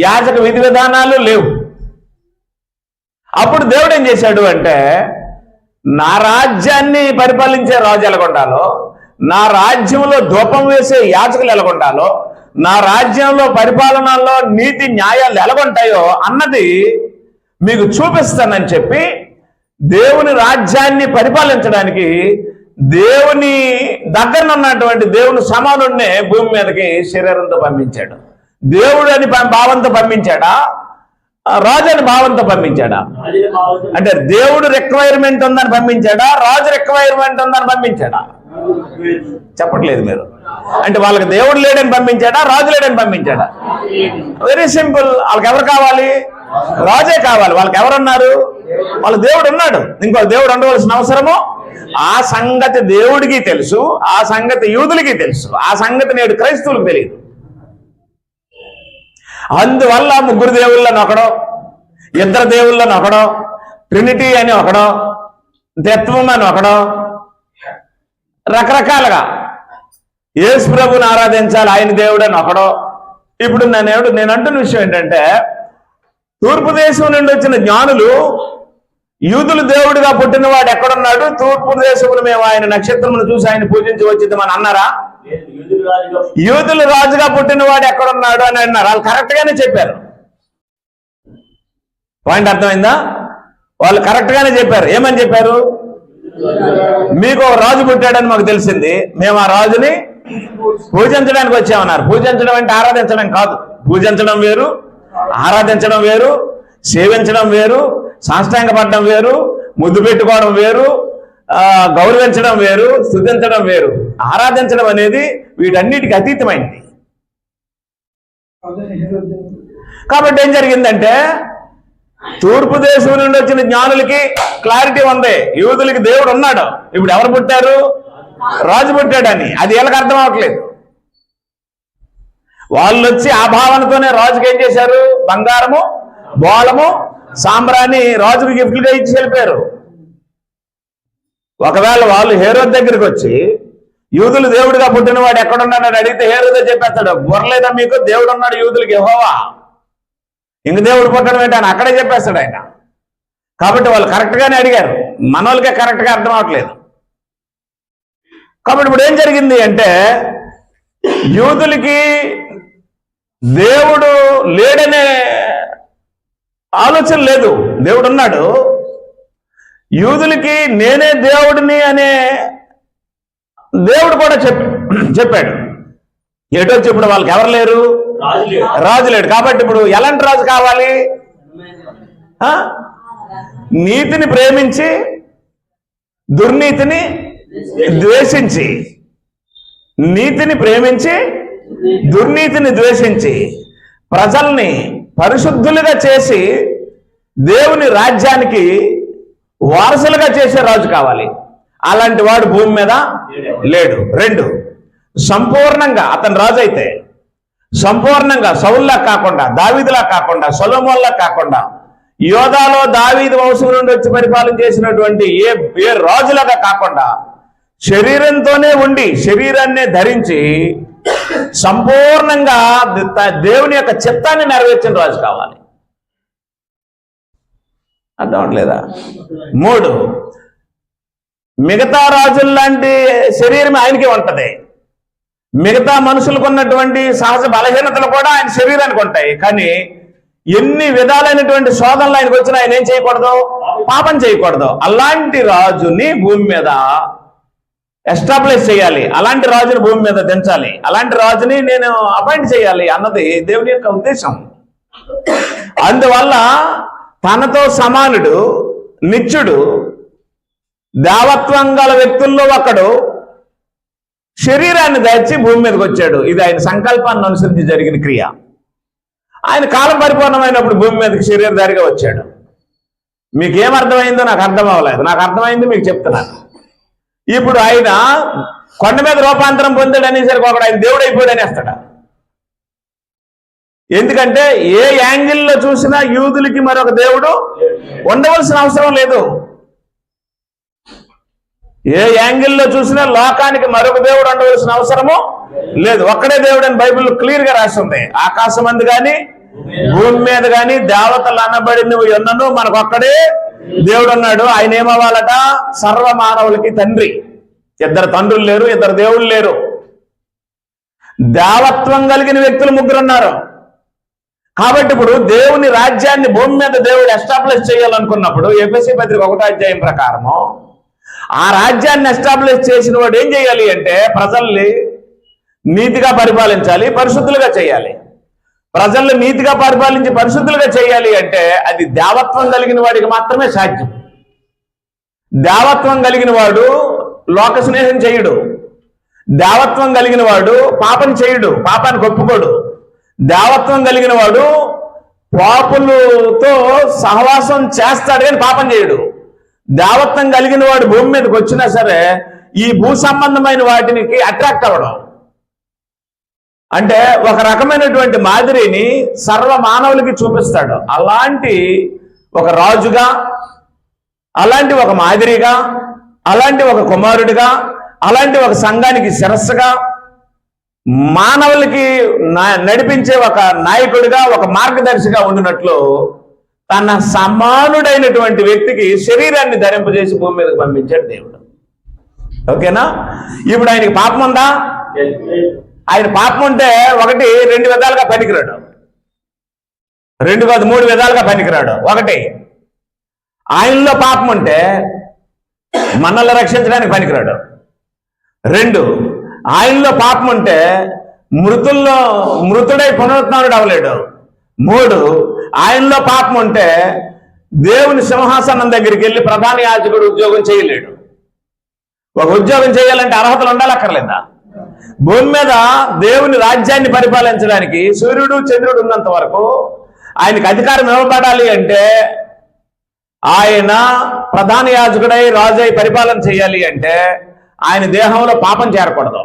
A: యాజక విధి విధానాలు లేవు. అప్పుడు దేవుడు ఏం చేశాడు అంటే, నా రాజ్యాన్ని పరిపాలించే రాజు ఎలాగుండాలో, నా రాజ్యంలో ధూపం వేసే యాజకులు ఎలాగుండాలో, నా రాజ్యంలో పరిపాలనలో నీతి న్యాయాలు ఎలాగుంటాయో అన్నది మీకు చూపిస్తానని చెప్పి దేవుని రాజ్యాన్ని పరిపాలించడానికి దేవుని దగ్గర ఉన్నటువంటి దేవుని సమానుడినే భూమి మీదకి శరీరంతో పంపించాడు. దేవుడు అని భావంతో పంపించాడా, రాజు అని భావంతో పంపించాడా? అంటే దేవుడు రిక్వైర్మెంట్ ఉందని పంపించాడా, రాజు రిక్వైర్మెంట్ ఉందని పంపించాడా? చెప్పట్లేదు మీరు. అంటే వాళ్ళకి దేవుడు లేడని పంపించాడా, రాజు లేడని పంపించాడా? Very simple. వాళ్ళకి ఎవరు కావాలి? రాజే కావాలి. వాళ్ళకి ఎవరున్నారు? వాళ్ళ దేవుడు ఉన్నాడు. ఇంకో దేవుడు ఉండవలసిన అవసరము ఆ సంగతి దేవుడికి తెలుసు, ఆ సంగతి యూదులకి తెలుసు, ఆ సంగతి నేడు క్రైస్తవులకు తెలియదు. అందువల్ల ముగ్గురు దేవుళ్ళని ఒకడో, ఇద్దరు దేవుళ్ళని ఒకడో, ట్రినిటీ అని ఒకడో, తత్వం అని ఒకడో, రకరకాలుగా యేసు ప్రభుని ఆరాధించాలి, ఆయన దేవుడు అని ఒకడో. ఇప్పుడు నేను అంటున్న విషయం ఏంటంటే, తూర్పు దేశం నుండి వచ్చిన జ్ఞానులు యూదులు దేవుడిగా పుట్టినవాడు ఎక్కడున్నాడు, తూర్పు దేశములు మేము ఆయన నక్షత్రమును చూసి ఆయన పూజించి వచ్చిద్దామని అన్నారా? యూదులు రాజుగా పుట్టినవాడు ఎక్కడున్నాడు అని అన్నారు. వాళ్ళు కరెక్ట్ గానే చెప్పారు. పాయింట్ అర్థమైందా? వాళ్ళు కరెక్ట్ గానే చెప్పారు. ఏమని చెప్పారు? మీకు ఒక రాజు పుట్టాడని మాకు తెలిసింది, మేము ఆ రాజుని పూజించడానికి వచ్చామన్నారు. పూజించడం అంటే ఆరాధించడం కాదు. పూజించడం వేరు, ఆరాధించడం వేరు, సేవించడం వేరు, సాష్టాంగపడడం వేరు, ముద్దు పెట్టుకోవడం వేరు, గౌరవించడం వేరు, స్తుతించడం వేరు. ఆరాధించడం అనేది వీటన్నిటికి అతీతమైంది. కాబట్టి ఏం జరిగిందంటే, తూర్పు దేశం నుండి వచ్చిన జ్ఞానులకి క్లారిటీ ఉంది, యూదులకి దేవుడు ఉన్నాడు. ఇప్పుడు ఎవరు పుట్టారు? రాజు పుట్టాడని. అది వీళ్ళకి అర్థం అవ్వట్లేదు. వాళ్ళు వచ్చి ఆ భావనతోనే రాజుకి ఏం చేశారు? బంగారము, బోళము, సాంబ్రాన్ని రాజుకి గిఫ్ట్లుగా ఇచ్చి వెళ్ళిపోయారు. ఒకవేళ వాళ్ళు హేరోదు దగ్గరికి వచ్చి యూదులు దేవుడిగా పుట్టినవాడు ఎక్కడున్నాడని అడిగితే హేరోదే చెప్పేస్తాడు, బుర్రలేదా మీకు, దేవుడు ఉన్నాడు యూదులకి, యెహోవా, ఇంక దేవుడు పుట్టడం ఏంటని అక్కడే చెప్పేస్తాడు ఆయన. కాబట్టి వాళ్ళు కరెక్ట్ గానే అడిగారు, మన వాళ్ళకే కరెక్ట్ గా అర్థం అవట్లేదు. కాబట్టి ఇప్పుడు ఏం జరిగింది అంటే, యూదులకి దేవుడు లేడనే ఆలోచన లేదు, దేవుడు ఉన్నాడు. యూదులకి నేనే దేవుడిని అనే దేవుడు కూడా చెప్పాడు. ఎటో ఇప్పుడు వాళ్ళకి ఎవరు లేరు? రాజు లేడు. కాబట్టి ఇప్పుడు ఎలాంటి రాజు కావాలి? నీతిని ప్రేమించి దుర్నీతిని ద్వేషించి, నీతిని ప్రేమించి దుర్నీతిని ద్వేషించి ప్రజల్ని పరిశుద్ధులుగా చేసి దేవుని రాజ్యానికి వారసులుగా చేసే రాజు కావాలి. అలాంటి వాడు భూమి మీద లేడు. రెండు, సంపూర్ణంగా అతను రాజు అయితే సంపూర్ణంగా సౌల్లా కాకుండా, దావీదులా కాకుండా, సొలొమోన్లా కాకుండా, యోధాలో దావీదు వంశం నుండి వచ్చి పరిపాలన చేసినటువంటి ఏ రాజులాగా కాకుండా శరీరంతోనే ఉండి శరీరాన్నే ధరించి సంపూర్ణంగా దేవుని యొక్క చిత్తాన్ని నెరవేర్చిన రాజు కావాలి. అర్థం అవట్లేదా? మూడు, మిగతా రాజుల్లాంటి శరీరం ఆయనకి ఉంటది. మిగతా మనుషులకు ఉన్నటువంటి సహజ బలహీనతలు కూడా ఆయన శరీరానికి ఉంటాయి. కానీ ఎన్ని విధాలైనటువంటి శోధనలు ఆయనకు వచ్చినా ఆయన ఏం చేయకూడదు? పాపం చేయకూడదు. అలాంటి రాజుని భూమి మీద ఎస్టాబ్లిష్ చేయాలి, అలాంటి రాజుని భూమి మీద దించాలి, అలాంటి రాజుని నేను అపాయింట్ చేయాలి అన్నది దేవుని యొక్క ఉద్దేశం. అందువల్ల తనతో సమానుడు, నిత్యుడు, దేవత్వం గల వ్యక్తుల్లో ఒకడు శరీరాన్ని దాచి భూమి మీదకి వచ్చాడు. ఇది ఆయన సంకల్పాన్ని అనుసరించి జరిగిన క్రియ. ఆయన కాలం పరిపూర్ణమైనప్పుడు భూమి మీదకి శరీరధారిగా వచ్చాడు. మీకేమర్థమైందో నాకు అర్థం అవ్వలేదు, నాకు అర్థమైంది మీకు చెప్తున్నాను. ఇప్పుడు ఆయన కొండ మీద రూపాంతరం పొందాడు అనేసరికి ఒకడు ఆయన దేవుడు అయిపోయాడు అనేస్తాడా? ఎందుకంటే ఏ యాంగిల్లో చూసినా యూదులకి మరొక దేవుడు ఉండవలసిన అవసరం లేదు. ఏ యాంగిల్లో చూసినా లోకానికి మరొక దేవుడు ఉండవలసిన అవసరము లేదు. ఒక్కడే దేవుడు అని బైబిల్ క్లియర్ గా రాసి ఉంది. ఆకాశం అందు గాని భూమి మీద గాని దేవతలు అనబడినవి ఉన్నను మనకొక్కడే దేవుడు ఉన్నాడు. ఆయన ఏమవ్వాలట? సర్వ మానవులకి తండ్రి. ఇద్దరు తండ్రులు లేరు, ఇద్దరు దేవుళ్ళు లేరు. దేవత్వం కలిగిన వ్యక్తులు ముగ్గురు ఉన్నారు. కాబట్టి ఇప్పుడు దేవుని రాజ్యాన్ని భూమి మీద దేవుడు ఎస్టాబ్లిష్ చేయాలనుకున్నప్పుడు ఎఫెసీ పత్రిక 1వ అధ్యాయం ప్రకారము ఆ రాజ్యాన్ని ఎస్టాబ్లిష్ చేసిన వాడు ఏం చేయాలి అంటే ప్రజల్ని నీతిగా పరిపాలించాలి, పరిశుద్ధులుగా చేయాలి. ప్రజల్ని నీతిగా పరిపాలించి పరిశుద్ధులుగా చేయాలి అంటే అది దేవత్వం కలిగిన వాడికి మాత్రమే సాధ్యం. దేవత్వం కలిగిన వాడు లోక స్నేహం చేయడు. దేవత్వం కలిగిన వాడు పాపం చేయడు, పాపానికి ఒప్పుకోడు. దేవత్వం కలిగిన వాడు పాపులతో సహవాసం చేస్తాడు కానీ పాపం చేయడు. దేవత్వం కలిగిన వాడు భూమి మీదకి వచ్చినా సరే ఈ భూ సంబంధమైన వాటికి అట్రాక్ట్ అవ్వడం అంటే ఒక రకమైనటువంటి మాదిరిని సర్వ మానవులకి చూపిస్తాడు. అలాంటి ఒక రాజుగా, అలాంటి ఒక మాదిరిగా, అలాంటి ఒక కుమారుడిగా, అలాంటి ఒక సంఘానికి శిరస్సుగా, మానవులకి నడిపించే ఒక నాయకుడిగా, ఒక మార్గదర్శిగా ఉండినట్లు తన సమానుడైనటువంటి వ్యక్తికి శరీరాన్ని ధరింపజేసి భూమి మీదకి పంపించాడు దేవుడు. ఓకేనా? ఇప్పుడు ఆయనకి పాపం ఉందా? ఆయన పాపం ఉంటే ఒకటి 2 విధాలుగా పనికిరాడు. 2 కాదు 3 విధాలుగా పనికిరాడు. ఒకటి, ఆయనలో పాపం ఉంటే మనల్ని రక్షించడానికి పనికిరాడు. 2, ఆయనలో పాపం ఉంటే మృతుడై పునరుత్థానుడు అవ్వలేడు. 3, ఆయనలో పాపం ఉంటే దేవుని సింహాసనం దగ్గరికి వెళ్ళి ప్రధాన యాజకుడు ఉద్యోగం చేయలేడు. ఒక ఉద్యోగం చేయాలంటే అర్హతలు ఉండాలక్కర్లేదా? భూమి మీద దేవుని రాజ్యాన్ని పరిపాలించడానికి సూర్యుడు చంద్రుడు ఉన్నంత వరకు ఆయనకు అధికారం ఇవ్వబడాలి అంటే, ఆయన ప్రధాన యాజకుడై రాజై పరిపాలన చేయాలి అంటే ఆయన దేహంలో పాపం చేరకూడదు.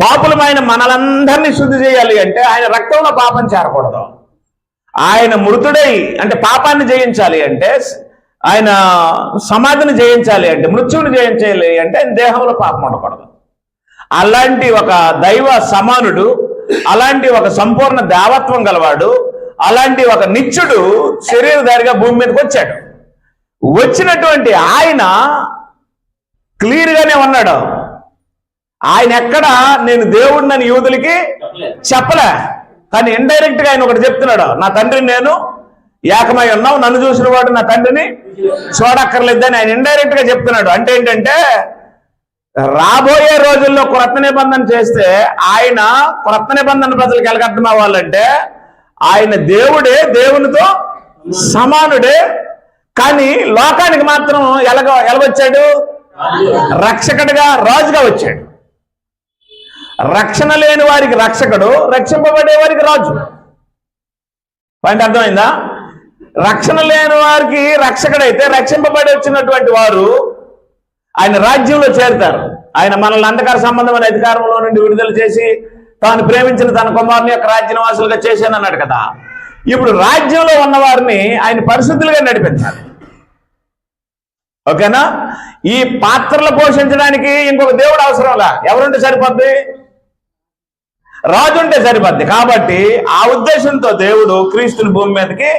A: పాపులమైన మనలందరినీ శుద్ధి చేయాలి అంటే ఆయన రక్తంలో పాపం చేరకూడదు. ఆయన మృతుడై అంటే పాపాన్ని జయించాలి అంటే, ఆయన సమాధిని జయించాలి అంటే, మృత్యువుని జయించాలి అంటే ఆయన దేహంలో పాపం ఉండకూడదు. అలాంటి ఒక దైవ సమానుడు, అలాంటి ఒక సంపూర్ణ దేవత్వం గలవాడు, అలాంటి ఒక నిత్యుడు శరీరధారిగా భూమి మీదకి వచ్చాడు. వచ్చినటువంటి ఆయన క్లియర్గానే ఉన్నాడు. ఆయన ఎక్కడ నేను దేవుడిని యూదులకి చెప్పలే, కానీ ఇండైరెక్ట్ గా ఆయన ఒకటి చెప్తున్నాడు, నా తండ్రిని నేను ఏకమై ఉన్నావు, నన్ను చూసిన వాడు నా తండ్రిని చూడక్కర్లేదని ఆయన ఇండైరెక్ట్ గా చెప్తున్నాడు. అంటే ఏంటంటే రాబోయే రోజుల్లో క్రొత్త నిబంధన చేస్తే ఆయన క్రొత్త నిబంధన ప్రజలకు ఎలాగ అర్థం అవ్వాలంటే ఆయన దేవుడే, దేవునితో సమానుడే, కానీ లోకానికి మాత్రం ఎలాగొచ్చాడు? రక్షకుడిగా, రాజుగా వచ్చాడు. రక్షణ లేని వారికి రక్షకుడు, రక్షింపబడే వారికి రాజు. పాయింట్ అర్థమైందా? రక్షణ లేని వారికి రక్షకుడైతే రక్షింపబడి వచ్చినటువంటి వారు ఆయన రాజ్యంలో చేరుతారు. ఆయన మనల్ని అంధకార సంబంధమైన అధికారంలో నుండి విడుదల చేసి తాను ప్రేమించిన తన కుమారుని యొక్క రాజ్యనివాసులుగా చేశానన్నాడు కదా. ఇప్పుడు రాజ్యంలో ఉన్న వారిని ఆయన పరిశుద్ధులుగా నడిపించాలి. ఓకేనా? ఈ పాత్రలు పోషించడానికి ఇంకొక దేవుడు అవసరంలా. ఎవరుంటే సరిపోద్ది? రాజు ఉంటే సరిపోద్ది. కాబట్టి ఆ ఉద్దేశంతో దేవుడు క్రీస్తుని భూమి మీదకి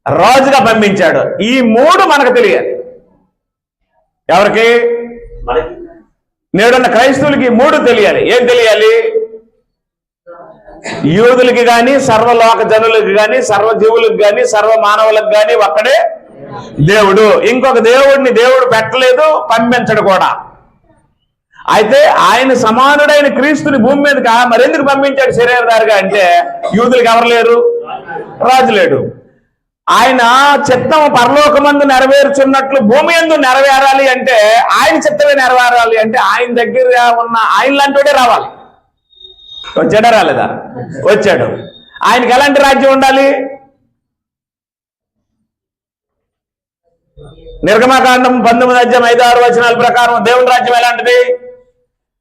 A: రాజుగా పంపించాడు. ఈ 3 మనకు తెలియాలి. ఎవరికి? నేడున్న క్రైస్తవులకి 3 తెలియాలి. ఏం తెలియాలి? యూదులకి కానీ, సర్వలోక జనులకి కానీ, సర్వజీవులకు కానీ, సర్వ మానవులకు కానీ ఒక్కడే దేవుడు. ఇంకొక దేవుడిని దేవుడు పెట్టలేదు, పంపించడు కూడా. అయితే ఆయన సమానుడైన క్రీస్తుని భూమి మీదకి మరెందుకు పంపించాడు శరీరధారిగా అంటే, యూదులకు ఎవరు లేరు, రాజు లేడు. ఆయన చిత్తం పరలోకమందు నెరవేర్చున్నట్లు భూమి యందు నెరవేరాలి అంటే, ఆయన చిత్తమే నెరవేరాలి అంటే ఆయన దగ్గర ఉన్న ఆయన లాంటివాడే రావాలి. వచ్చాడా? రాలేదా? వచ్చాడు. ఆయనకి ఎలాంటి రాజ్యం ఉండాలి? నిర్గమకాండం 19వ అధ్యాయం 5-6 వచనాల ప్రకారం దేవుని రాజ్యం ఎలాంటిది?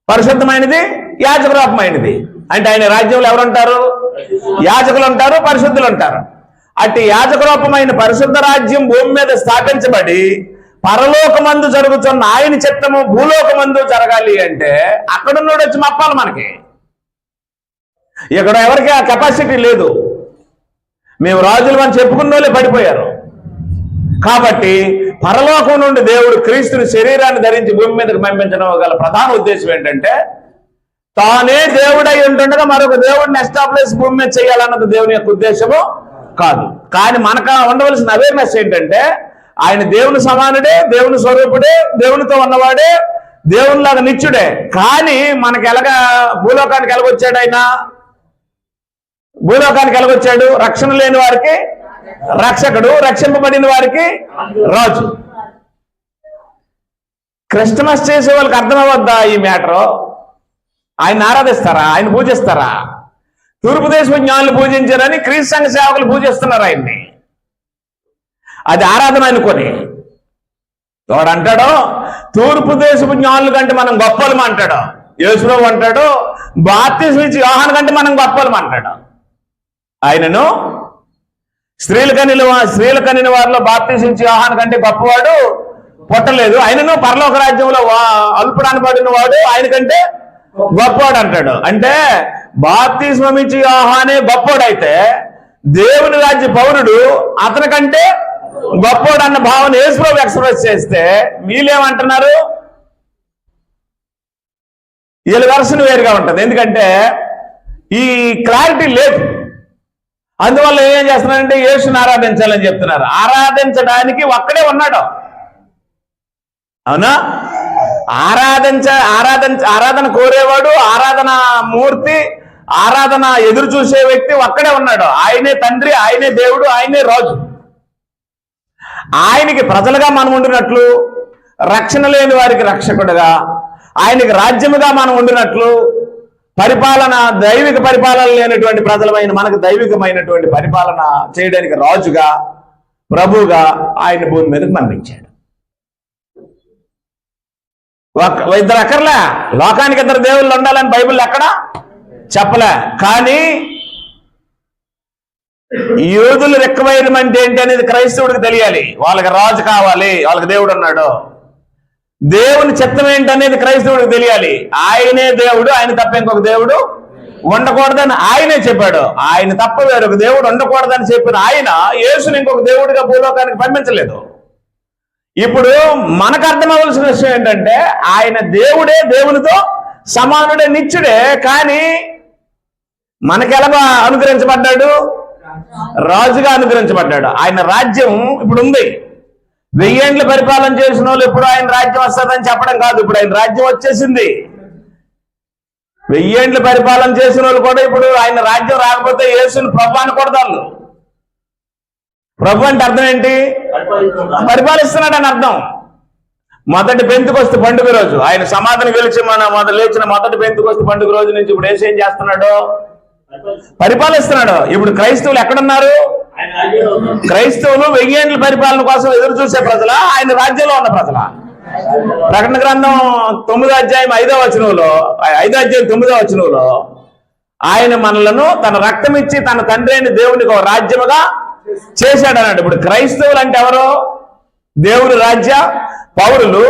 A: పరిశుద్ధమైనది, యాజకరూపమైనది. అంటే ఆయన రాజ్యంలో ఎవరుంటారు? యాజకులు ఉంటారు, పరిశుద్ధులు ఉంటారు. అట్టి యాజకరూపమైన పరిశుద్ధ రాజ్యం భూమి మీద స్థాపించబడి పరలోకమందు జరుగుతున్న ఆయన చిత్తము భూలోకమందు జరగాలి అంటే అక్కడున్నోడు వచ్చి మప్పాలి మనకి. ఇక్కడ ఎవరికి ఆ కెపాసిటీ లేదు. మేము రాజులు అని చెప్పుకున్న వాళ్ళే పడిపోయారు. కాబట్టి పరలోకం నుండి దేవుడు క్రీస్తుని శరీరాన్ని ధరించి భూమి మీదకి పంపించడం గల ప్రధాన ఉద్దేశం ఏంటంటే తానే దేవుడై ఉంటుండగా మరొక దేవుడిని ఎస్టాబ్లిష్ భూమి మీద చేయాలన్నది దేవుని యొక్క ఉద్దేశము కాదు. కానీ మనకు ఉండవలసిన అవేర్నెస్ ఏంటంటే ఆయన దేవుని సమానుడే, దేవుని స్వరూపుడే, దేవునితో ఉన్నవాడే, దేవునిలాగా నిత్యుడే. కానీ మనకి భూలోకానికి ఎలాగొచ్చాడు ఆయన? భూలోకానికి ఎలాగొచ్చాడు? రక్షణ లేని వారికి రక్షకుడు, రక్షింపబడిన వారికి రాజు. క్రిస్టమస్ చేసే వాళ్ళకి అర్థమవద్దా ఈ మ్యాటరు? ఆయన ఆరాధిస్తారా? ఆయన పూజిస్తారా? తూర్పు దేశపు జ్ఞానులు పూజించారని క్రీస్తు సంఘ సేవకులు పూజిస్తున్నారు ఆయన్ని. అది ఆరాధన అనుకొని వాడు అంటాడు తూర్పు దేశపు జ్ఞానుల కంటే మనం గొప్పలం అంటాడు. యేసుప్రభు అంటాడు బాప్తిస్మం ఇచ్చి యోహాను కంటే మనం గొప్పలం అంటాడు. ఆయనను స్త్రీలు కనిన వారిలో బాప్తిస్మం ఇచ్చి యోహాను కంటే గొప్పవాడు పుట్టలేదు, ఆయనను పరలోక రాజ్యంలో అల్పుడనబడిన వాడు ఆయన కంటే గొప్పవాడు అంటాడు. అంటే బాప్తిస్మం ఇచ్చి యోహానే గొప్పవాడైతే దేవుని రాజ్య పౌరుడు అతని కంటే గొప్పవాడు అన్న భావన యేసుప్రభు ఎక్స్ప్రెస్ చేస్తే వీళ్ళేమంటున్నారు? వీళ్ళ వెర్షన్ వేరుగా ఉంటుంది. ఎందుకంటే ఈ క్లారిటీ లేదు. అందువల్ల ఏం చేస్తున్నారంటే యేసుని ఆరాధించాలని చెప్తున్నారు. ఆరాధించడానికి ఒక్కడే ఉన్నాడు. అవునా? ఆరాధన కోరేవాడు, ఆరాధన మూర్తి, ఆరాధన ఎదురు చూసే వ్యక్తి ఒక్కడే ఉన్నాడు. ఆయనే తండ్రి, ఆయనే దేవుడు, ఆయనే రాజు. ఆయనకి ప్రజలుగా మనం ఉండినట్లు, రక్షణ లేని వారికి రక్షకుడుగా, ఆయనకి రాజ్యముగా మనం ఉండినట్లు, పరిపాలన దైవిక పరిపాలన లేనటువంటి ప్రజలమైన మనకు దైవికమైనటువంటి పరిపాలన చేయడానికి రాజుగా, ప్రభువుగా ఆయన భూమి మీదకి పంపించాడు. ఇద్దరు అక్కర్లే, లోకానికి ఇద్దరు దేవుళ్ళు ఉండాలని బైబిల్ ఎక్కడ చెప్పలే. కానీ యూదులు రిక్వైర్మెంట్ ఏంటి అనేది క్రైస్తవుడికి తెలియాలి. వాళ్ళకి రాజు కావాలి, వాళ్ళకి దేవుడు ఉన్నాడు. దేవుని చిత్తం ఏంటనేది క్రైస్తవుడికి తెలియాలి. ఆయనే దేవుడు, ఆయన తప్ప ఇంకొక దేవుడు ఉండకూడదని ఆయనే చెప్పాడు. ఆయన తప్ప వేరొక దేవుడు ఉండకూడదని చెప్పిన ఆయన యేసుని ఇంకొక దేవుడిగా భూలోకానికి పంపించలేదు. ఇప్పుడు మనకు అర్థం అవ్వాల్సిన విషయం ఏంటంటే ఆయన దేవుడే, దేవునితో సమానుడే, నిత్యుడే. కానీ మనకెలా అనుగ్రహించబడ్డాడు? రాజుగా అనుగ్రహించబడ్డాడు. ఆయన రాజ్యం ఇప్పుడు ఉంది. 1000 ఏళ్ళు పరిపాలన చేసిన వాళ్ళు ఎప్పుడు ఆయన రాజ్యం వస్తుందని చెప్పడం కాదు. ఇప్పుడు ఆయన రాజ్యం వచ్చేసింది. 1000 ఏళ్ళు పరిపాలన చేసిన వాళ్ళు కూడా ఇప్పుడు ఆయన రాజ్యం రాకపోతే యేసుని ప్రభు అనకూడదు. వాళ్ళు ప్రభు అంటే అర్థం ఏంటి? పరిపాలిస్తున్నాడు అని అర్థం. మొదటి పెంతెకొస్తు పండుగ రోజు ఆయన సమాధిని గెలిచి లేచిన మొదటి పెంతెకొస్తు పండుగ రోజు నుంచి ఇప్పుడు ఏం చేస్తున్నాడు? పరిపాలిస్తున్నాడు. ఇప్పుడు క్రైస్తవులు ఎక్కడున్నారు? క్రైస్తవులు 1000 ఏళ్ళ పరిపాలన కోసం ఎదురు చూసే ప్రజల, ఆయన రాజ్యంలో ఉన్న ప్రజల? ప్రకటన గ్రంథం 9వ అధ్యాయం 5వ వచనంలో 5వ అధ్యాయం 9వ వచనంలో ఆయన మనలను తన రక్తం ఇచ్చి తన తండ్రి అయిన దేవునికి ఒక రాజ్యముగా చేశాడు అన్నాడు. ఇప్పుడు క్రైస్తవులు అంటే ఎవరు? దేవుని రాజ్య పౌరులు,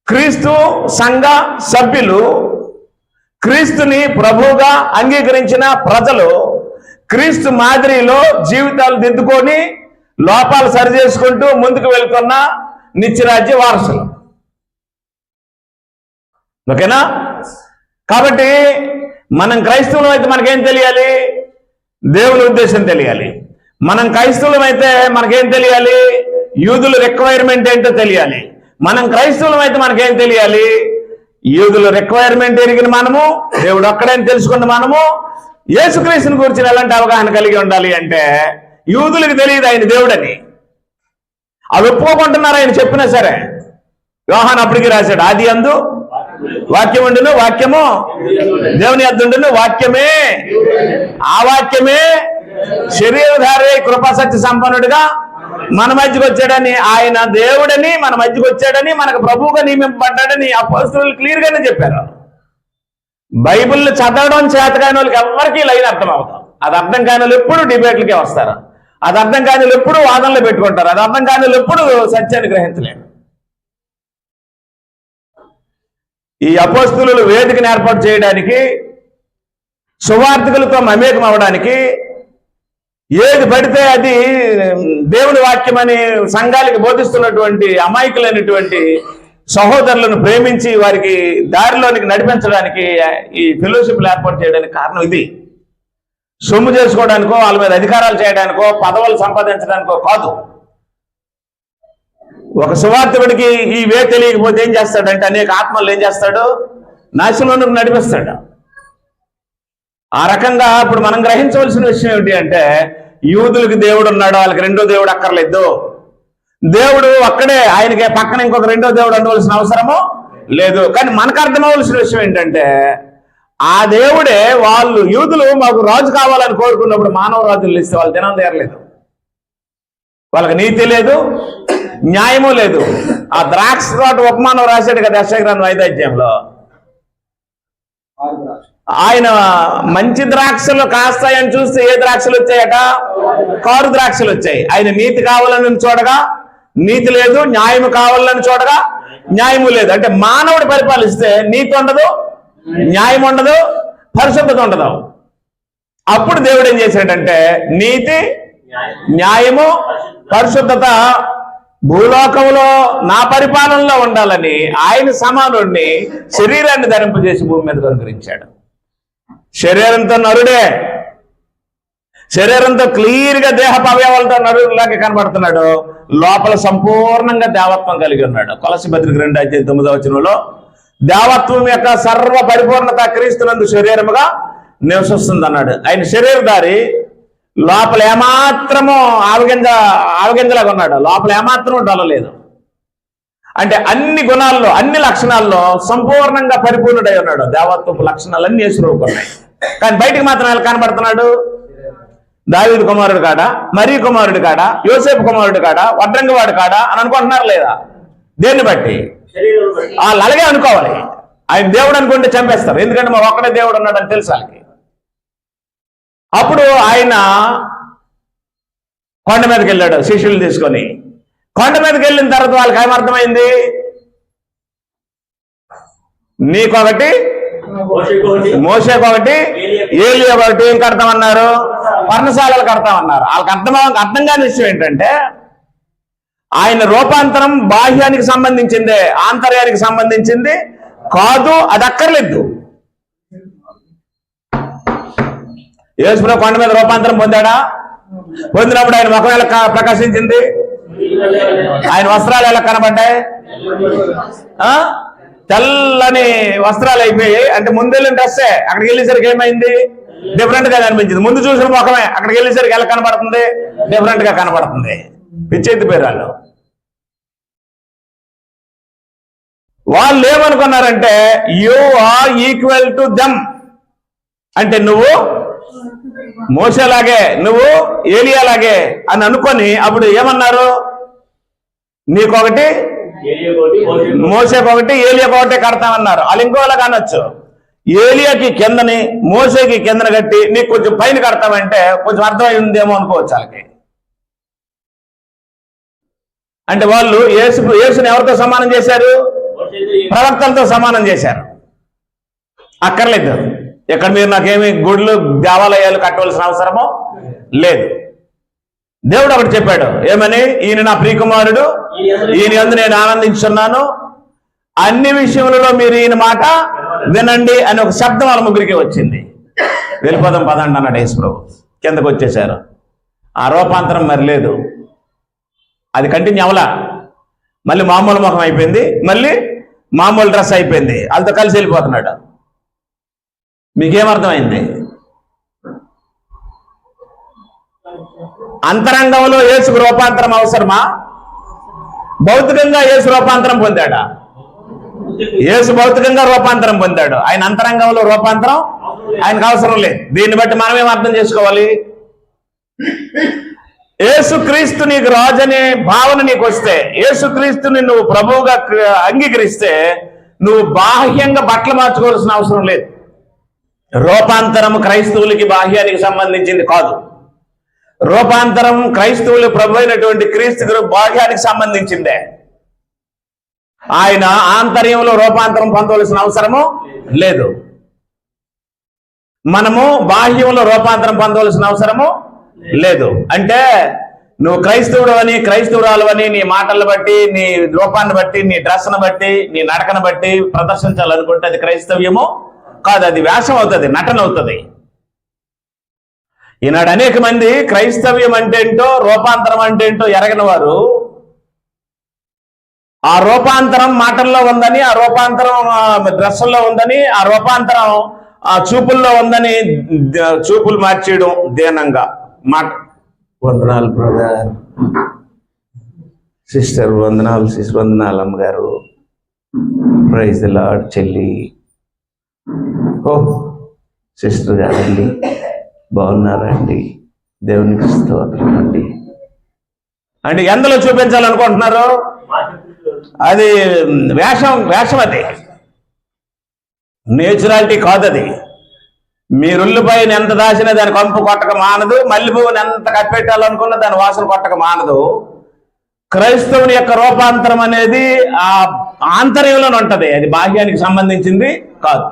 A: క్రీస్తు సంఘ సభ్యులు, క్రీస్తుని ప్రభువుగా అంగీకరించిన ప్రజలు, క్రీస్తు మాదిరిలో జీవితాలు దిద్దుకొని లోపాలు సరిచేసుకుంటూ ముందుకు వెళ్తున్న నిత్యరాజ్య వారసులు. ఓకేనా? కాబట్టి మనం క్రైస్తవులం అయితే మనకేం తెలియాలి? దేవుని ఉద్దేశం తెలియాలి. మనం క్రైస్తవులం అయితే మనకేం తెలియాలి? యూదుల రిక్వైర్మెంట్ ఏంటో తెలియాలి. మనం క్రైస్తవులం అయితే మనకేం తెలియాలి? యూదుల రిక్వైర్మెంట్ ఎరిగిన మనము, దేవుడు ఒక్కడని తెలుసుకున్న మనము, యేసుక్రీస్తుని గురించి ఎలాంటి అవగాహన కలిగి ఉండాలి అంటే యూదులకు తెలియదు ఆయన దేవుడని. అవి ఒప్పుకోకుంటున్నారు ఆయన చెప్పినా సరే. యోహాను అప్పటికి రాశాడు, ఆది యందు వాక్యం ఉండును, వాక్యము దేవుని యొద్ద ఉండును, వాక్యమే, ఆ వాక్యమే శరీరధారి కృపా సత్య సంపన్నుడిగా మన మధ్యకి వచ్చాడని, ఆయన దేవుడని మన మధ్యకి వచ్చాడని, మనకు ప్రభువుగా నియమింపబడ్డాడని అపోస్తలులు క్లియర్ గానే చెప్పారు. బైబిల్ చదవడం చేతకాని వాళ్ళకి ఎవరికీ లైన్ అర్థం అవుతాం. అది అర్థం కాని వాళ్ళు ఎప్పుడు డిబేట్లకే వస్తారు. అది అర్థం కాని వాళ్ళు ఎప్పుడు వాదనలు పెట్టుకుంటారు. అది అర్థం కాని వాళ్ళు ఎప్పుడు సత్యాన్ని గ్రహించలేరు. ఈ అపోస్తలులు వేదికను ఏర్పాటు చేయడానికి, సువార్థికులతో మమేకం అవ్వడానికి, ఏది పడితే అది దేవుని వాక్యమని సంఘాలకి బోధిస్తున్నటువంటి అమాయకులైనటువంటి సహోదరులను ప్రేమించి వారికి దారిలోనికి నడిపించడానికి ఈ ఫెలోషిప్లు ఏర్పాటు చేయడానికి కారణం ఇది. సొమ్ము చేసుకోవడానికో, వాళ్ళ మీద అధికారాలు చేయడానికో, పదవులు సంపాదించడానికో కాదు. ఒక సువార్థకుడికి ఈ వే తెలియకపోతే ఏం చేస్తాడంటే అనేక ఆత్మలు ఏం చేస్తాడు, నాశనంలోకి నడిపిస్తాడు. ఆ రకంగా ఇప్పుడు మనం గ్రహించవలసిన విషయం ఏమిటి అంటే, యూదులకు దేవుడు ఉన్నాడు, వాళ్ళకి రెండో దేవుడు అక్కర్లేదు. దేవుడు అక్కడే, ఆయనకి పక్కన ఇంకొక రెండో దేవుడు ఉండవలసిన అవసరము లేదు. కానీ మనకు అర్థమవలసిన విషయం ఏంటంటే, ఆ దేవుడే వాళ్ళు యూదులు మాకు రాజు కావాలని కోరుకున్నప్పుడు మానవ రాజులు ఇస్తే వాళ్ళు దినం తీరలేదు. వాళ్ళకి నీతి లేదు, న్యాయము లేదు. ఆ ద్రాక్ష తోట ఉపమానం రాశాడు కదా యెషయా గ్రంథం 5వ అధ్యాయంలో. ఆయన మంచి ద్రాక్షలు కాస్తాయని చూస్తే ఏ ద్రాక్షలు వచ్చాయట? కారు ద్రాక్షలు వచ్చాయి. ఆయన నీతి కావాలని చూడగా నీతి లేదు, న్యాయము కావాలని చూడగా న్యాయము లేదు. అంటే మానవుడు పరిపాలిస్తే నీతి ఉండదు, న్యాయం ఉండదు, పరిశుద్ధత ఉండదు. అప్పుడు దేవుడు ఏం చేశాడంటే నీతి, న్యాయము, పరిశుద్ధత భూలోకంలో నా పరిపాలనలో ఉండాలని ఆయన సమానుడిని శరీరాన్ని ధరింపజేసి భూమి మీద అనుగ్రహించాడు. శరీరంతో నరుడే, శరీరంతో క్లియర్గా దేహపు అవయవాలతో నరులాగా కనబడుతున్నాడు, లోపల సంపూర్ణంగా దేవత్వం కలిగి ఉన్నాడు. కొలస్సీ పత్రిక 2వ అధ్యాయం 9వ వచనంలో దేవత్వం యొక్క సర్వ పరిపూర్ణత క్రీస్తునందు శరీరముగా నివసిస్తుంది అన్నాడు. ఆయన శరీరధారి, లోపల ఏమాత్రము ఆవగింజలాగా ఉన్నాడు, లోపల ఏమాత్రము డొల్లలేదు. అంటే అన్ని గుణాల్లో, అన్ని లక్షణాల్లో సంపూర్ణంగా పరిపూర్ణుడై ఉన్నాడు. దేవత్వపు లక్షణాలన్నీ యేసులోకి ఉన్నాయి. కానీ బయటికి మాత్రం ఎలా కనబడుతున్నాడు? దావీదు కుమారుడు కాడా, మరీ కుమారుడు కాడా, యోసేపు కుమారుడు కాడా, వడ్రంగివాడు కాడా అని అనుకుంటున్నారు లేదా? దేన్ని బట్టి? వాళ్ళు అలాగే అనుకోవాలి. ఆయన దేవుడు అనుకుంటే చంపేస్తారు. ఎందుకంటే మా ఒక్కడే దేవుడు ఉన్నాడని తెలుసు వాళ్ళకి. అప్పుడు ఆయన కొండ మీదకి వెళ్ళాడు శిష్యులు తీసుకొని. కొండ మీదకి వెళ్ళిన తర్వాత వాళ్ళకి ఏమర్థమైంది? నీకొకటి, మోషేకొకటి, ఏలియా ఒకటి, ఏం కడతామన్నారు? పర్ణశాలలు కడతామన్నారు. వాళ్ళకి అర్థం కాని విషయం ఏంటంటే, ఆయన రూపాంతరం బాహ్యానికి సంబంధించిందే, ఆంతర్యానికి సంబంధించింది కాదు. అది అక్కర్లేదు. యేసుప్రభు కొండ మీద రూపాంతరం పొందాడా? పొందినప్పుడు ఆయన ముఖం ఎలా ప్రకాశించింది? ఆయన వస్త్రాలు ఎలా కనబడ్డాయి? తెల్లని వస్త్రాలు అయిపోయాయి. అంటే ముందు వెళ్ళిన డ్రెస్సే అక్కడికి వెళ్ళేసరికి ఏమైంది? డిఫరెంట్ గా కనిపించింది. ముందు చూసిన ముఖమే అక్కడికి వెళ్ళేసరికి ఎలా కనబడుతుంది? డిఫరెంట్ గా కనబడుతుంది. పిచ్చెత్తి పేరాళ్ళు వాళ్ళు ఏమనుకున్నారంటే, you are equal to them. అంటే నువ్వు మోషేలాగే, నువ్వు ఏలియాలాగే అని అనుకొని అప్పుడు ఏమన్నారు? నీకొకటి, మోసేకొకటి, ఏలియాకొకటి కడతామన్నారు. వాళ్ళు ఇంకోలాగా అనొచ్చు, ఏలియాకి కిందని మోసేకి కిందన కట్టి నీకు కొంచెం పైన కడతామంటే కొంచెం అర్థమై ఉందేమో అనుకోవచ్చు వాళ్ళకి. అంటే వాళ్ళు యేసుని ఎవరితో సమానం చేశారు? ప్రవక్తలతో సమానం చేశారు. అక్కర్లేదు. ఇక్కడ మీరు నాకేమి గుళ్ళు, దేవాలయాలు కట్టవలసిన అవసరమో లేదు. దేవుడు ఒకటి చెప్పాడు, ఏమని? ఈయన నా ప్రియకుమారుడు, ఈయన యందు నేను ఆనందించున్నాను, అన్ని విషయములలో మీరు ఈయన మాట వినండి అని ఒక శబ్దం వాళ్ళ ముగ్గురికి వచ్చింది. వెళ్ళిపోదాం పదండి అన్నాడు యేసుప్రభు. కిందకు వచ్చేశారు. ఆ రూపాంతరం మరి లేదు, అది కంటిన్యూ అవలా. మళ్ళీ మామూలు ముఖం అయిపోయింది, మళ్ళీ మామూలు డ్రెస్ అయిపోయింది. వాళ్ళతో కలిసి వెళ్ళిపోతున్నాడు. మీకేమర్థమైంది? అంతరంగంలో యేసుకు రూపాంతరం అవసరమా? భౌతికంగా యేసు రూపాంతరం పొందాడా? యేసు భౌతికంగా రూపాంతరం పొందాడు. ఆయన అంతరంగంలో రూపాంతరం ఆయనకు అవసరం లేదు. దీన్ని బట్టి మనమేం అర్థం చేసుకోవాలి? యేసుక్రీస్తు నీకు రాజు అనే భావన నీకు వస్తే, యేసుక్రీస్తుని నువ్వు ప్రభువుగా అంగీకరిస్తే, నువ్వు బాహ్యంగా బట్టలు మార్చుకోవాల్సిన అవసరం లేదు. రూపాంతరం క్రైస్తవులకి బాహ్యానికి సంబంధించింది కాదు. రూపాంతరం క్రైస్తవులు ప్రభు అయినటువంటి క్రీస్తు బాహ్యానికి సంబంధించిందే. ఆయన ఆంతర్యంలో రూపాంతరం పొందవలసిన అవసరము లేదు. మనము బాహ్యంలో రూపాంతరం పొందవలసిన అవసరము లేదు. అంటే నువ్వు క్రైస్తవుడు అని, క్రైస్తవురాలు అని నీ మాటలను బట్టి, నీ రూపాన్ని బట్టి, నీ డ్రెస్ను బట్టి, నీ నడకను బట్టి ప్రదర్శించాలనుకుంటే అది క్రైస్తవ్యము కాదు. అది వేషం అవుతుంది, నటన అవుతుంది. ఈనాడు అనేక మంది క్రైస్తవ్యం అంటే ఏంటో, రూపాంతరం అంటే ఏంటో ఎరగని వారు ఆ రూపాంతరం మాటల్లో ఉందని, ఆ రూపాంతరం డ్రెస్సుల్లో ఉందని, ఆ రూపాంతరం ఆ చూపుల్లో ఉందని చూపులు మార్చేయడం దీనంగా మాట. వందనాలు బ్రదర్, సిస్టర్ వందనాలు, వందనాలు అమ్మగారు, ప్రైజ్ ది లార్డ్ చెల్లి, ఓ సిస్టర్ గారండి, బాగున్నారండి, దేవునికి స్తోత్రం అండి అంటే ఎందులో చూపించాలనుకుంటున్నారు? అది వేషం, అది నేచురాలిటీ కాదు. అది మీరుల్లిపైన ఎంత దాచినా దాని కంపు కొట్టక మానదు, మల్లెపువ్వుని ఎంత కప్పెట్టాలనుకున్నా దాని వాసన కొట్టక మానదు. క్రైస్తవుని యొక్క రూపాంతరం అనేది ఆ ఆంతర్యంలోనే ఉంటది, అది బాహ్యానికి సంబంధించింది కాదు.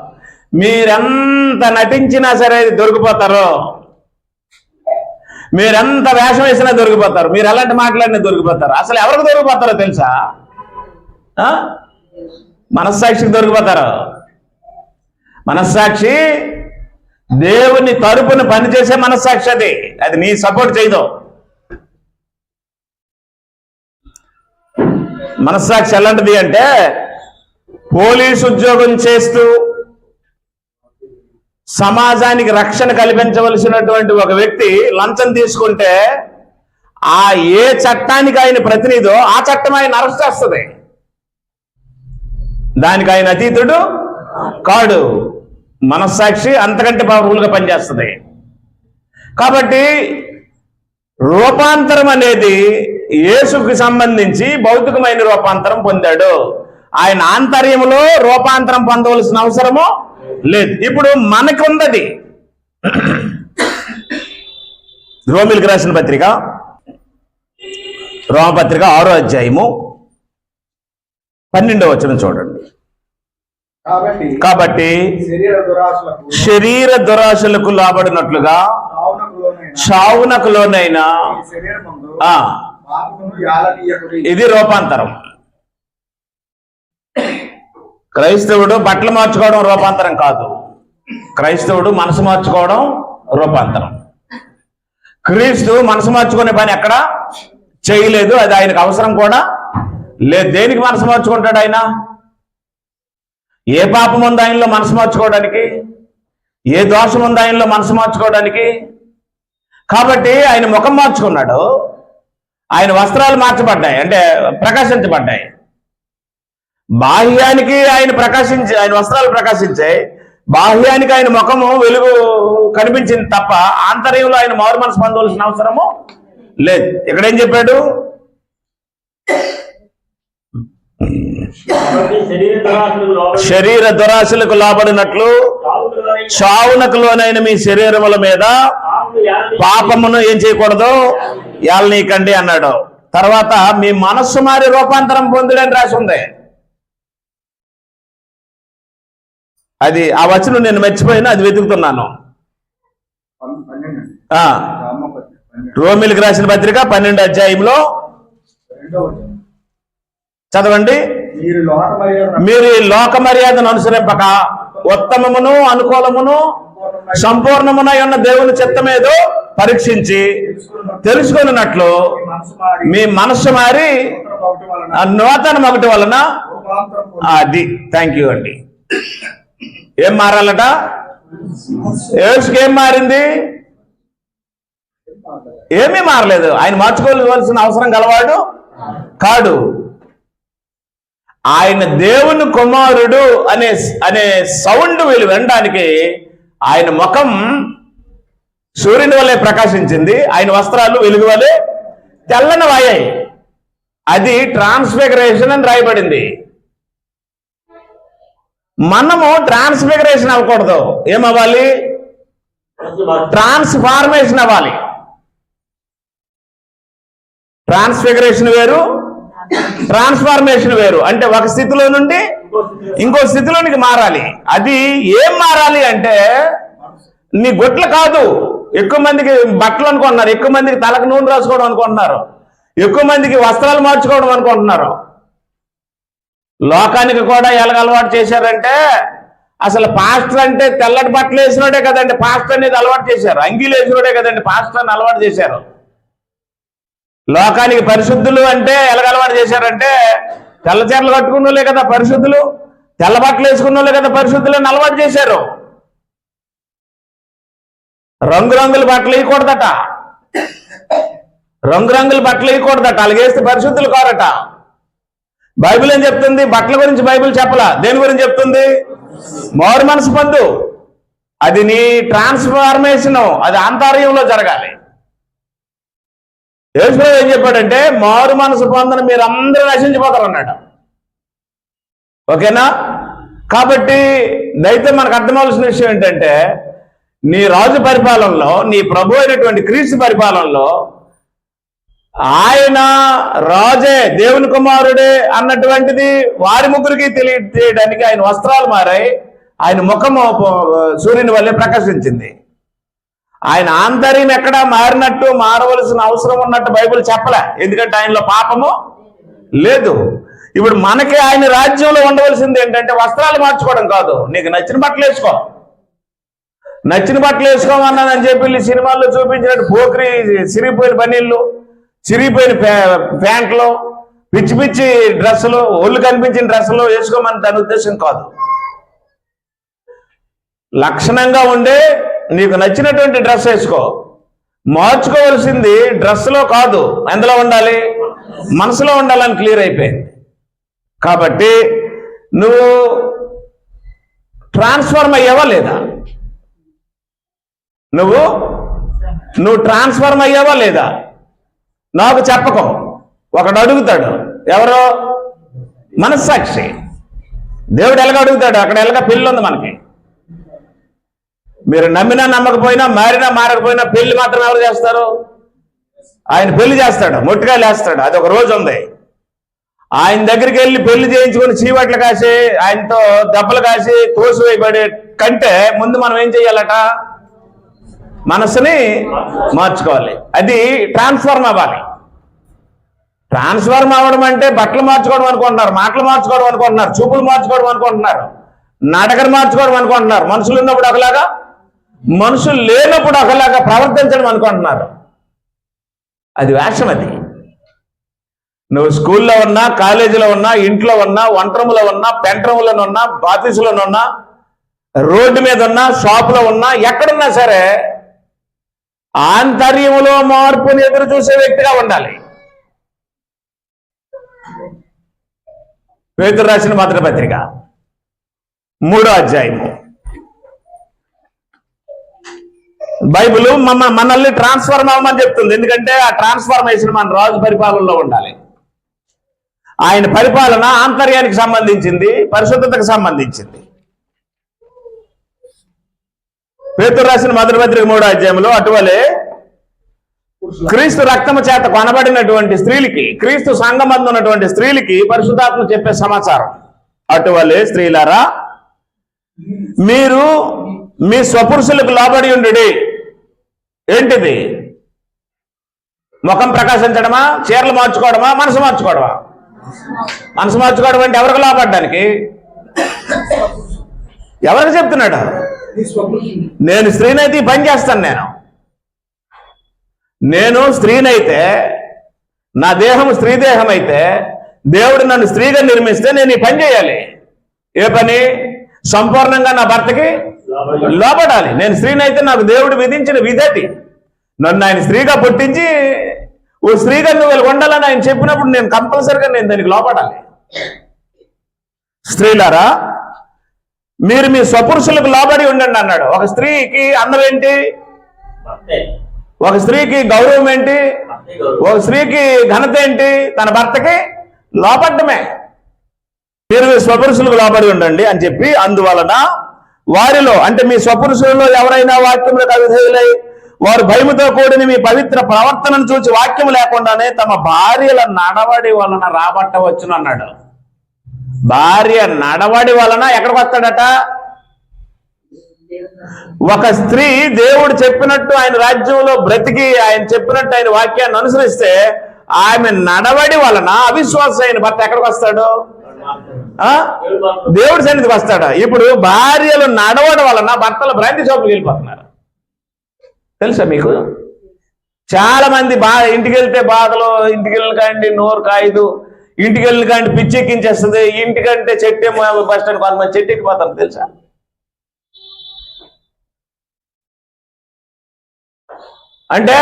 A: మీరెంత నటించినా సరే దొరికిపోతారు, మీరెంత వేషం వేసినా దొరికిపోతారు, మీరు ఎలాంటి మాట్లాడినా దొరికిపోతారు. అసలు ఎవరికి దొరికిపోతారో తెలుసా? మనస్సాక్షికి దొరికిపోతారు. మనస్సాక్షి దేవుని తరపున పనిచేసే మనస్సాక్షి, అది నీ సపోర్ట్ చేయదు. మనస్సాక్షి ఎలాంటిది అంటే, పోలీసు ఉద్యోగం చేస్తూ సమాజానికి రక్షణ కల్పించవలసినటువంటి ఒక వ్యక్తి లంచం తీసుకుంటే ఆ ఏ చట్టానికి ఆయన ప్రతినిధో ఆ చట్టం ఆయన అరెస్ట్ చేస్తుంది. దానికి ఆయన అతీతుడు కాడు. మనస్సాక్షి అంతకంటే పవర్ఫుల్గా పనిచేస్తుంది. కాబట్టి రూపాంతరం అనేది యేసుకి సంబంధించి భౌతికమైన రూపాంతరం పొందాడు. ఆయన ఆంతర్యంలో రూపాంతరం పొందవలసిన అవసరము లేదు. ఇప్పుడు మనకుందది. రోమిలికి రాసిన పత్రిక, రోమపత్రిక 6వ అధ్యాయము 12వ వచనం చూడండి. కాబట్టి శరీర దురాశలకు లోబడినట్లుగా చావునకు లోనైనా ఇది రూపాంతరం. క్రైస్తవుడు బట్టలు మార్చుకోవడం రూపాంతరం కాదు, క్రైస్తవుడు మనసు మార్చుకోవడం రూపాంతరం. క్రీస్తు మనసు మార్చుకునే పని ఎక్కడ చేయలేదు, అది ఆయనకు అవసరం కూడా లేదు. దేనికి మనసు మార్చుకుంటాడు ఆయన? ఏ పాపం ఉంది ఆయనలో మనసు మార్చుకోవడానికి? ఏ దోషం ఉంది ఆయనలో మనసు మార్చుకోవడానికి? కాబట్టి ఆయన ముఖం మార్చుకున్నాడు, ఆయన వస్త్రాలు మార్చబడ్డాయి, అంటే ప్రకాశించబడ్డాయి. బాహ్యానికి ఆయన వస్త్రాలు ప్రకాశించాయి, బాహ్యానికి ఆయన ముఖము వెలుగు కనిపించింది తప్ప ఆంతర్యంలో ఆయన మారు మనసు పొందవలసిన అవసరము లేదు. ఇక్కడేం చెప్పాడు? శరీర దురాశలకు లోబడినట్లు చావునకు లోనైన మీ శరీరముల మీద పాపమును ఏం చేయకూడదు, ఏలనీకండి అన్నాడు. తర్వాత మీ మనస్సు మారి రూపాంతరం పొందుడని రాసి ఉంది. అది ఆ వచనం నేను మర్చిపోయినా, అది వెతుకుతున్నాను. రోమిలికి రాసిన పత్రిక 12వ అధ్యాయంలో చదవండి. మీరు ఈ లోక మర్యాదను అనుసరింపక ఉత్తమమును అనుకూలమును సంపూర్ణమునై ఉన్న దేవుని చిత్తమేదో పరీక్షించి తెలుసుకున్నట్లు మీ మనస్సు మారి నూతన మగటి వలన అది. థ్యాంక్ యూ అండి. ఏం మారాలట? యేసుకి ఏం మారింది? ఏమీ మారలేదు. ఆయన మార్చుకోవాల్సిన అవసరం గలవాడు కాడు. ఆయన దేవుని కుమారుడు అనే సౌండ్ వీళ్ళు వినడానికి ఆయన ముఖం సూర్యుని వల్లే ప్రకాశించింది, ఆయన వస్త్రాలు వెలుగు వల్లే తెల్లని వాయాయి. అది ట్రాన్స్ఫిగరేషన్ అని రాయబడింది. మనము ట్రాన్స్ఫిగరేషన్ అవ్వకూడదు, ఏమవ్వాలి? ట్రాన్స్ఫార్మేషన్ అవ్వాలి. ట్రాన్స్ఫిగరేషన్ వేరు, ట్రాన్స్ఫార్మేషన్ వేరు. అంటే ఒక స్థితిలో నుండి ఇంకో స్థితిలోనికి మారాలి. అది ఏం మారాలి అంటే నీ గుట్లు కాదు. ఎక్కువ మందికి బట్టలు అనుకుంటున్నారు, ఎక్కువ మందికి తలకు నూనె రాసుకోవడం అనుకుంటున్నారు, ఎక్కువ మందికి వస్త్రాలు మార్చుకోవడం అనుకుంటున్నారు. లోకానికి కూడా ఎలాగ అలవాటు చేశారంటే అసలు పాస్టర్ అంటే తెల్లటి బట్టలు వేసినోడే కదండి పాస్టర్ అనేది అలవాటు చేశారు. అంగీలు వేసినోడే కదండి పాస్టర్ అని అలవాటు చేశారు. లోకానికి పరిశుద్ధులు అంటే ఎలాగ అలవాటు చేశారంటే తెల్ల చీరలు కట్టుకున్నోళ్ళే కదా పరిశుద్ధులు, తెల్ల బట్టలు వేసుకున్నోళ్ళే కదా పరిశుద్ధులు అని అలవాటు చేశారు. రంగురంగుల బట్టలు వేయకూడదట, రంగురంగుల బట్టలు వేయకూడదట, అలాగేస్తే పరిశుద్ధులు కారట. బైబిల్ ఏం చెప్తుంది? బట్టల గురించి బైబిల్ చెప్పలా. దేని గురించి చెప్తుంది? మారు మనసు పొందు. అది నీ ట్రాన్స్ఫార్మేషన్, అది ఆంతర్యంలో జరగాలి. యేసుప్రభువు ఏం చెప్పాడంటే మారు మనసు పొందని మీరు అందరూ నశించిపోతారు అన్నాడు. ఓకేనా? కాబట్టి దయతో మనకు అర్థమవలసిన విషయం ఏంటంటే నీ రాజు పరిపాలనలో, నీ ప్రభు అయినటువంటి క్రీస్తు పరిపాలనలో ఆయన రాజే, దేవుని కుమారుడే అన్నటువంటిది వారి ముగ్గురికి తెలియజేయడానికి ఆయన వస్త్రాలు మారాయి, ఆయన ముఖము సూర్యుని వల్లే ప్రకాశించింది. ఆయన ఆంతర్యం ఎక్కడా మారినట్టు, మారవలసిన అవసరం ఉన్నట్టు బైబిల్ చెప్పలే. ఎందుకంటే ఆయనలో పాపము లేదు. ఇప్పుడు మనకి ఆయన రాజ్యంలో ఉండవలసింది ఏంటంటే వస్త్రాలు మార్చుకోవడం కాదు. నీకు నచ్చిన బట్టలు వేసుకో, నచ్చిన బట్టలు వేసుకోమన్నానని చెప్పి సినిమాల్లో చూపించినట్టు పోకిరి చిరిగిపోయిన బనీళ్ళు, చిరిగిపోయిన ప్యాంట్లు, పిచ్చి పిచ్చి డ్రెస్సులు, ఒళ్ళు కనిపించిన డ్రెస్సులు వేసుకోమని దాని ఉద్దేశం కాదు. లక్షణంగా ఉండే నీకు నచ్చినటువంటి డ్రెస్ వేసుకో. మార్చుకోవాల్సింది డ్రెస్లో కాదు, ఎందులో ఉండాలి? మనసులో ఉండాలని క్లియర్ అయిపోయింది. కాబట్టి నువ్వు ట్రాన్స్ఫార్మ్ అయ్యావా లేదా? నువ్వు ట్రాన్స్ఫార్మ్ అయ్యావా లేదా? నాకు చెప్పకో. ఒకడు అడుగుతాడు, ఎవరో? మనస్సాక్షి. దేవుడు ఎలాగ అడుగుతాడు? అక్కడ ఎలాగ పెళ్ళి ఉంది మనకి. మీరు నమ్మినా నమ్మకపోయినా, మారినా మారకపోయినా పెళ్లి మాత్రం ఎవరు చేస్తారు? ఆయన పెళ్లి చేస్తాడు, మొట్టికాయలు వేస్తాడు. అది ఒక రోజు ఉంది. ఆయన దగ్గరికి వెళ్ళి పెళ్లి చేయించుకొని చీవట్లు కాసి, ఆయనతో దెబ్బలు కాసి తోసివేయబడే కంటే ముందు మనం ఏం చెయ్యాలట? మనసుని మార్చుకోవాలి. అది ట్రాన్స్ఫార్మ్ అవ్వాలి. ట్రాన్స్ఫార్మ్ అవ్వడం అంటే బట్టలు మార్చుకోవడం అనుకుంటున్నారు, మాటలు మార్చుకోవడం అనుకుంటున్నారు, చూపులు మార్చుకోవడం అనుకుంటున్నారు, నడకలు మార్చుకోవడం అనుకుంటున్నారు. మనుషులు ఉన్నప్పుడు ఒకలాగా, మనుషులు లేనప్పుడు ఒకలాగా ప్రవర్తించడం అనుకుంటున్నారు. అది వేషం. అది నువ్వు స్కూల్లో ఉన్నా, కాలేజీలో ఉన్నా, ఇంట్లో ఉన్నా, వంటరములో ఉన్నా, పెంట్రములో ఉన్నా, ఆఫీసులో ఉన్నా, రోడ్డు మీద ఉన్నా, షాపులో ఉన్నా, ఎక్కడున్నా సరే ఆంతర్యములో మార్పుని ఎదురు చూసే వ్యక్తిగా ఉండాలి. పేతురు రాసిన మొదటి పత్రిక 3వ అధ్యాయము. బైబిల్ మనల్ని ట్రాన్స్ఫార్మ్ అవ్వమని చెప్తుంది. ఎందుకంటే ఆ ట్రాన్స్ఫార్మేషన్ మన రాజు పరిపాలనలో ఉండాలి. ఆయన పరిపాలన ఆంతర్యానికి సంబంధించింది, పరిశుద్ధతకు సంబంధించింది. పేతురు రాసిన మొదటి పత్రిక 3వ అధ్యాయంలో అటువలే క్రీస్తు రక్తము చేత కొనబడినటువంటి స్త్రీలకి, క్రీస్తు సంఘమందు ఉన్నటువంటి స్త్రీలకి పరిశుద్ధాత్మ చెప్పే సమాచారం. అటువలే స్త్రీలారా మీరు మీ స్వపురుషులకు లోబడి ఉండుడి. ఏంటిది? ముఖం ప్రకాశించడమా, చీరలు మార్చుకోవడమా, మనసు మార్చుకోవడమా? మనసు మార్చుకోవడం అంటే ఎవరికి లోపడ్డానికి? ఎవరికి చెప్తున్నాడు? నేను స్త్రీనైతే ఈ పని చేస్తాను. నేను స్త్రీనైతే, నా దేహం స్త్రీ దేహం అయితే, దేవుడు నన్ను స్త్రీగా నిర్మిస్తే నేను ఈ పని చేయాలి. ఏ పని? సంపూర్ణంగా నా భర్తకి లోపడాలి. నేను స్త్రీనైతే నాకు దేవుడు విధించిన విధి. నన్ను ఆయన స్త్రీగా పుట్టించి ఓ స్త్రీగా నువ్వు ఉండాలని ఆయన చెప్పినప్పుడు నేను కంపల్సరిగా నేను దానికి లోపడాలి. స్త్రీలారా మీరు మీ స్వపురుషులకు లోబడి ఉండండి అన్నాడు. ఒక స్త్రీకి అందం ఏంటి? ఒక స్త్రీకి గౌరవం ఏంటి? ఒక స్త్రీకి ఘనత ఏంటి? తన భర్తకి లోపడ్డమే. మీరు స్వపురుషులకు లోబడి ఉండండి అని చెప్పి, అందువలన వారిలో అంటే మీ స్వపురుషులలో ఎవరైనా వాక్యములకు అవిధేయులై వారు భయముతో కూడిన మీ పవిత్ర ప్రవర్తనను చూసి వాక్యము లేకుండానే తమ భార్యల నడవడి వలన రాబట్టవచ్చును అన్నాడు. భార్య నడవడి వలన ఎక్కడికి వస్తాడట? ఒక స్త్రీ దేవుడు చెప్పినట్టు ఆయన రాజ్యంలో బ్రతికి ఆయన చెప్పినట్టు ఆయన వాక్యాన్ని అనుసరిస్తే ఆమె నడవడి వలన అవిశ్వాస అయిన భర్త ఎక్కడికి వస్తాడు? దేవుడి సన్నిధికి వస్తాడు. ఇప్పుడు భార్యలు నడవడం వలన భర్తలు బ్రాంతి షాపుకి వెళ్ళిపోతున్నారు. తెలుసా మీకు? చాలా మంది ఇంటికి వెళ్తే బాధలు, ఇంటికి వెళ్ళిన కాండి నోరు కాయదు, ఇంటికి వెళ్ళిన కాండి పిచ్చెక్కించేస్తుంది, ఇంటికంటే చెట్టు బస్ స్టాండ్ కొంతమంది చెట్టు ఎక్కిపోతారు. తెలుసా? అంటే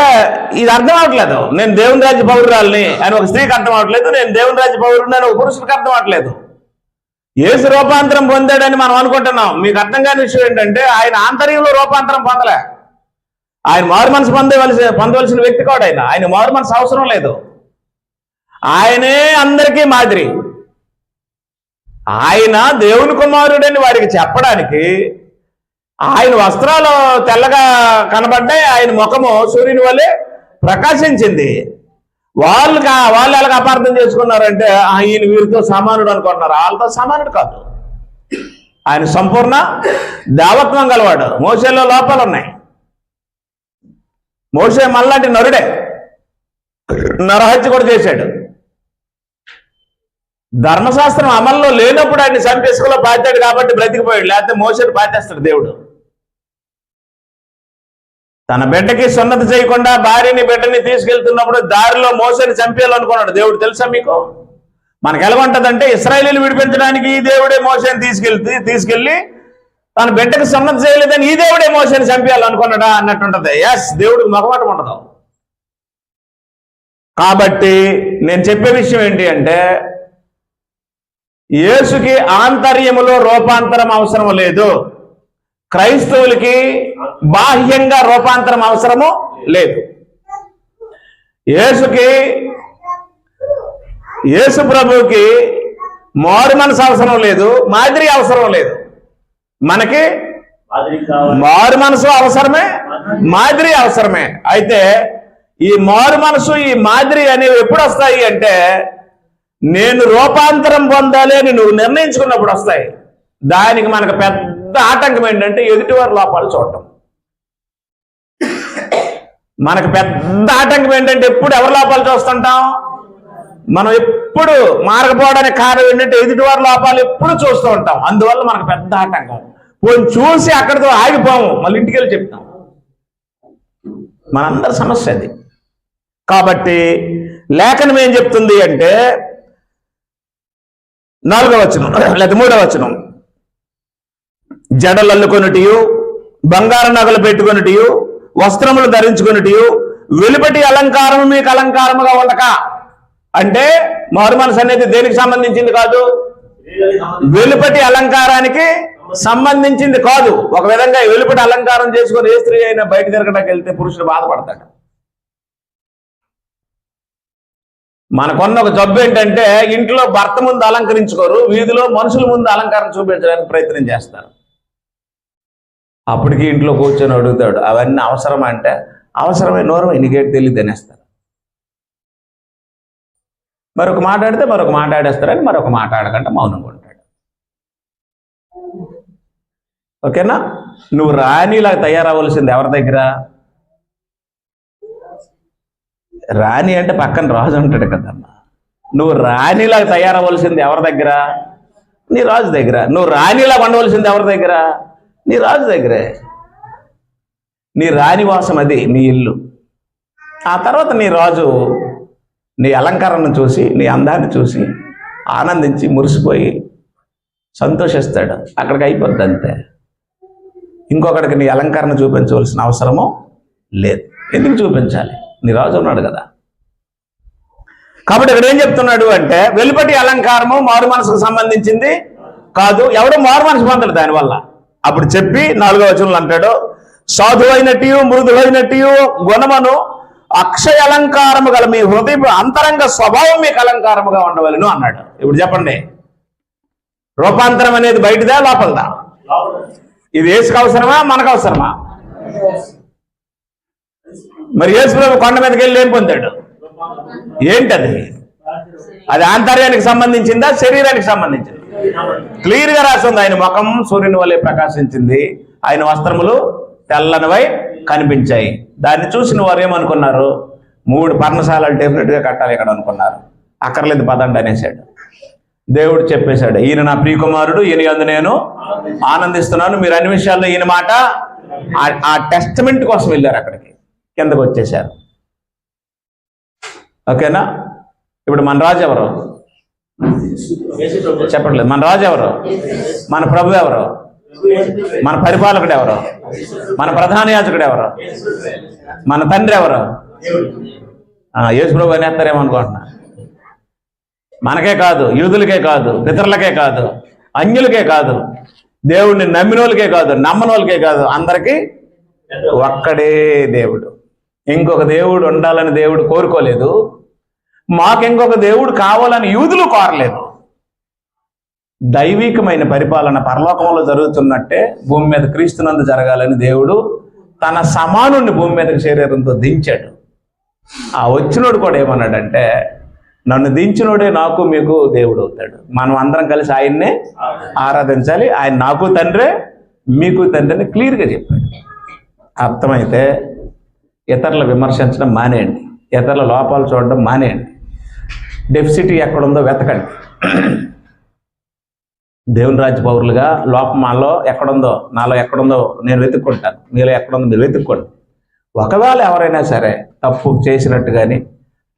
A: ఇది అర్థం అవట్లేదు. నేను దేవుని రాజ్య పౌరురాలని అని ఒక స్త్రీకి అర్థం అవట్లేదు, నేను దేవుని రాజ్య పౌరుడిని అని ఒక పురుషుడికి అర్థం అవట్లేదు. యేసు రూపాంతరం పొందాడని మనం అనుకుంటున్నాం. మీకు అర్థం కాని విషయం ఏంటంటే ఆయన ఆంతర్యంలో రూపాంతరం పొందలే. ఆయన మారు మనసు పొందవలసిన వ్యక్తి కూడా ఆయన మారు మనసు అవసరం లేదు. ఆయనే అందరికీ మాదిరి. ఆయన దేవుని కుమారుడని వారికి చెప్పడానికి ఆయన వస్త్రాలు తెల్లగా కనబడ్డాయి, ఆయన ముఖము సూర్యుని వలె ప్రకాశించింది. వాళ్ళు ఎలాగ అపార్థం చేసుకున్నారంటే ఈయన వీరితో సమానుడు అనుకుంటున్నారు. వాళ్ళతో సమానుడు కాదు. ఆయన సంపూర్ణ దేవత్వం గలవాడు. మోషేలో లోపాలు ఉన్నాయి. మోషే మళ్ళాంటి నరుడే, నరహత్య కూడా చేశాడు. ధర్మశాస్త్రం అమల్లో లేనప్పుడు ఆయన చంపేసుకులో పాతాడు కాబట్టి బ్రతికిపోయాడు. లేకపోతే మోషేని పాతేస్తాడు దేవుడు. తన బిడ్డకి సున్నతి చేయకుండా భార్యని బిడ్డని తీసుకెళ్తున్నప్పుడు దారిలో మోషేని చంపేయాలనుకున్నాడు దేవుడు. తెలుసా మీకు? మనకు ఎలా ఉంటుందంటే ఇశ్రాయేలీయులు విడిపించడానికి ఈ దేవుడే మోషేని తీసుకెళ్ళి తన బిడ్డకి సున్నతి చేయలేదని ఈ దేవుడే మోషేని చంపేయాలనుకున్నాడా అన్నట్టుంటది. ఎస్, దేవుడికి మొహమాటం ఉండదు. కాబట్టి నేను చెప్పే విషయం ఏంటి అంటే యేసుకి ఆంతర్యములో రూపాంతరం అవసరం లేదు. క్రైస్తవులకి బాహ్యంగా రూపాంతరం అవసరము లేదు. యేసు ప్రభువుకి మారు మనసు అవసరం లేదు, మాదిరి అవసరం లేదు. మనకి మారు మనసు అవసరమే, మాదిరి అవసరమే. అయితే ఈ మారు మనసు ఈ మాదిరి అనేవి ఎప్పుడు వస్తాయి అంటే నేను రూపాంతరం పొందాలి అని నువ్వు నిర్ణయించుకున్నప్పుడు వస్తాయి. దానికి మనకు పెద్ద ఆటంకం ఏంటంటే ఎదుటివారి లోపాలు చూడటం. మనకు పెద్ద ఆటంకం ఏంటంటే ఎప్పుడు ఎవరి లోపాలు చూస్తుంటాం? మనం ఎప్పుడు మారకపోవడానికి కారణం ఏంటంటే ఎదుటివారి లోపాలు ఎప్పుడు చూస్తూ ఉంటాం. అందువల్ల మనకు పెద్ద ఆటంకం. పోయి చూసి అక్కడితో ఆగిపోము, మళ్ళీ ఇంటికి వెళ్ళి చెప్తాం. మనందరి సమస్య అది. కాబట్టి లేఖనం ఏం చెప్తుంది అంటే 4వ వచనం లేదా 3వ వచనం, జడలు అల్లుకొనుటియు, బంగారు నగలు పెట్టుకొనుటియు, వస్త్రములు ధరించుకొనుటియు, వెలుపటి అలంకారము మీకు అలంకారముగా ఉండక. అంటే మారు మనసు అనేది దేనికి సంబంధించింది కాదు? వెలుపటి అలంకారానికి సంబంధించింది కాదు. ఒక విధంగా వెలుపటి అలంకారం చేసుకొని ఏ స్త్రీ అయినా బయట తిరగడానికి వెళ్తే పురుషుడు బాధపడతాడు. మనకున్న ఒక జబ్బు ఏంటంటే ఇంట్లో భర్త ముందు అలంకరించుకోరు, వీధిలో మనుషుల ముందు అలంకారం చూపించడానికి ప్రయత్నం చేస్తారు. అప్పటికి ఇంట్లో కూర్చొని అడుగుతాడు, అవన్నీ అవసరమా అంటే అవసరమే, నోరు ఎన్నికేటి తెలియదు అనేస్తారు. మరొక మాట్లాడితే మరొక మాట్లాడేస్తారని మరొక మాట్లాడకుండా మౌనంగా ఉంటాడు. ఓకేనా? నువ్వు రాణిలాగా తయారవ్వాల్సింది ఎవరి దగ్గర? రాణి అంటే పక్కన రాజు ఉంటాడు కదమ్మా. నువ్వు రాణిలాగా తయారవ్వాల్సింది ఎవరి దగ్గర? నీ రాజు దగ్గర. నువ్వు రాణిలాగా ఉండవలసింది ఎవరి దగ్గర? నీ రాజు దగ్గరే. నీ రాణివాసం అది నీ ఇల్లు. ఆ తర్వాత నీ రాజు నీ అలంకారాన్ని చూసి నీ అందాన్ని చూసి ఆనందించి మురిసిపోయి సంతోషిస్తాడు. అక్కడికి అయిపోద్ది అంతే. ఇంకొకడికి నీ అలంకరణ చూపించవలసిన అవసరము లేదు. ఎందుకు చూపించాలి? నీ రాజు ఉన్నాడు కదా. కాబట్టి ఇక్కడ ఏం చెప్తున్నాడు అంటే వెలుపటి అలంకారము మారు మనసుకు సంబంధించింది కాదు. ఎవడో మారు మనసు పొందడు దానివల్ల. అప్పుడు చెప్పి 4వ వచనంలో అంటాడు, సాధువైనట్టు మృదువైనట్టు గుణమును అక్షయ అలంకారము గల మీ హృదయ అంతరంగ స్వభావం మీకు అలంకారముగా ఉండవలను అన్నాడు. ఇప్పుడు చెప్పండి, రూపాంతరం అనేది బయటదా లోపలదా? ఇది యేసుకు అవసరమా మనకు అవసరమా? మరి యేసు ప్రభు కొండ మీదకి వెళ్ళి ఏం పొందాడు? ఏంటది? అది ఆంతర్యానికి సంబంధించిందా శరీరానికి సంబంధించింది? క్లియర్ గా రాసింది. ఆయన ముఖం సూర్యుని వలె ప్రకాశించింది, ఆయన వస్త్రములు తెల్లనివై కనిపించాయి. దాన్ని చూసిన వారు ఏమనుకున్నారు? 3 పర్ణశాలలు డెఫినెట్ గా కట్టాలి ఇక్కడ అనుకున్నారు. అక్కర్లేదు పదండి అనేసాడు. దేవుడు చెప్పేశాడు, ఈయన నా ప్రియకుమారుడు, ఈయన యందు నేను ఆనందిస్తున్నాను. మీరు అన్ని విషయాల్లో ఈయన మాట. ఆ టెస్టమెంట్ కోసం వెళ్ళారు, అక్కడికి కిందకు వచ్చేసారు. ఓకేనా? ఇప్పుడు మన రాజు ఎవరు చెప్పట్లేదు. మన రాజు ఎవరు? మన ప్రభు ఎవరు? మన పరిపాలకుడు ఎవరు? మన ప్రధాన యాజకుడు ఎవరు? మన తండ్రి ఎవరు? యేసు ప్రభు అనేస్తారేమో అనుకుంటున్నా. మనకే కాదు, యూదులకే కాదు, పితరులకే కాదు, అన్యులకే కాదు, దేవుడిని నమ్మినోళ్ళకే కాదు, నమ్మనోళ్ళకే కాదు, అందరికీ ఒక్కడే దేవుడు. ఇంకొక దేవుడు ఉండాలని దేవుడు కోరుకోలేదు. మాకు ఇంకొక దేవుడు కావాలని యూదులు కోరలేదు. దైవికమైన పరిపాలన పరలోకంలో జరుగుతున్నట్టే భూమి మీద క్రీస్తునందు జరగాలని దేవుడు తన సమానుణ్ణి భూమి మీదకి శరీరంతో దించాడు. ఆ వచ్చినోడు కూడా ఏమన్నాడంటే, నన్ను దించినోడే నాకు మీకు దేవుడు అవుతాడు. మనం అందరం కలిసి ఆయన్నే ఆరాధించాలి. ఆయన నాకు తండ్రే మీకు తండ్రి అని క్లియర్గా చెప్పాడు. అర్థమైతే ఇతరులు విమర్శించడం మానేయండి, ఇతరుల లోపాలు చూడడం మానేయండి, డెఫిసిటీ ఎక్కడుందో వెతకండి. దేవుని రాజ్య పౌరులుగా లోపం మాలో ఎక్కడుందో, నాలో ఎక్కడుందో నేను వెతుక్కుంటాను, మీలో ఎక్కడుందో మీరు వెతుక్కోండి. ఒకవేళ ఎవరైనా సరే తప్పు చేసినట్టు కానీ,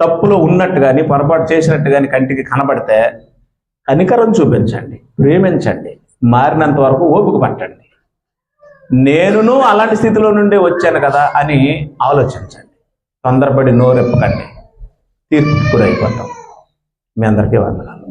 A: తప్పులో ఉన్నట్టు కానీ, పొరపాటు చేసినట్టు కానీ కంటికి కనబడితే కనికరం చూపించండి, ప్రేమించండి, మారినంత వరకు ఓపిక పట్టండి. నేనును అలాంటి స్థితిలో నుండి వచ్చాను కదా అని ఆలోచించండి. తొందరపడి నోరెప్పకండి, తీర్పు గురైపోతాం. మీ అందరికీ వందనాలు.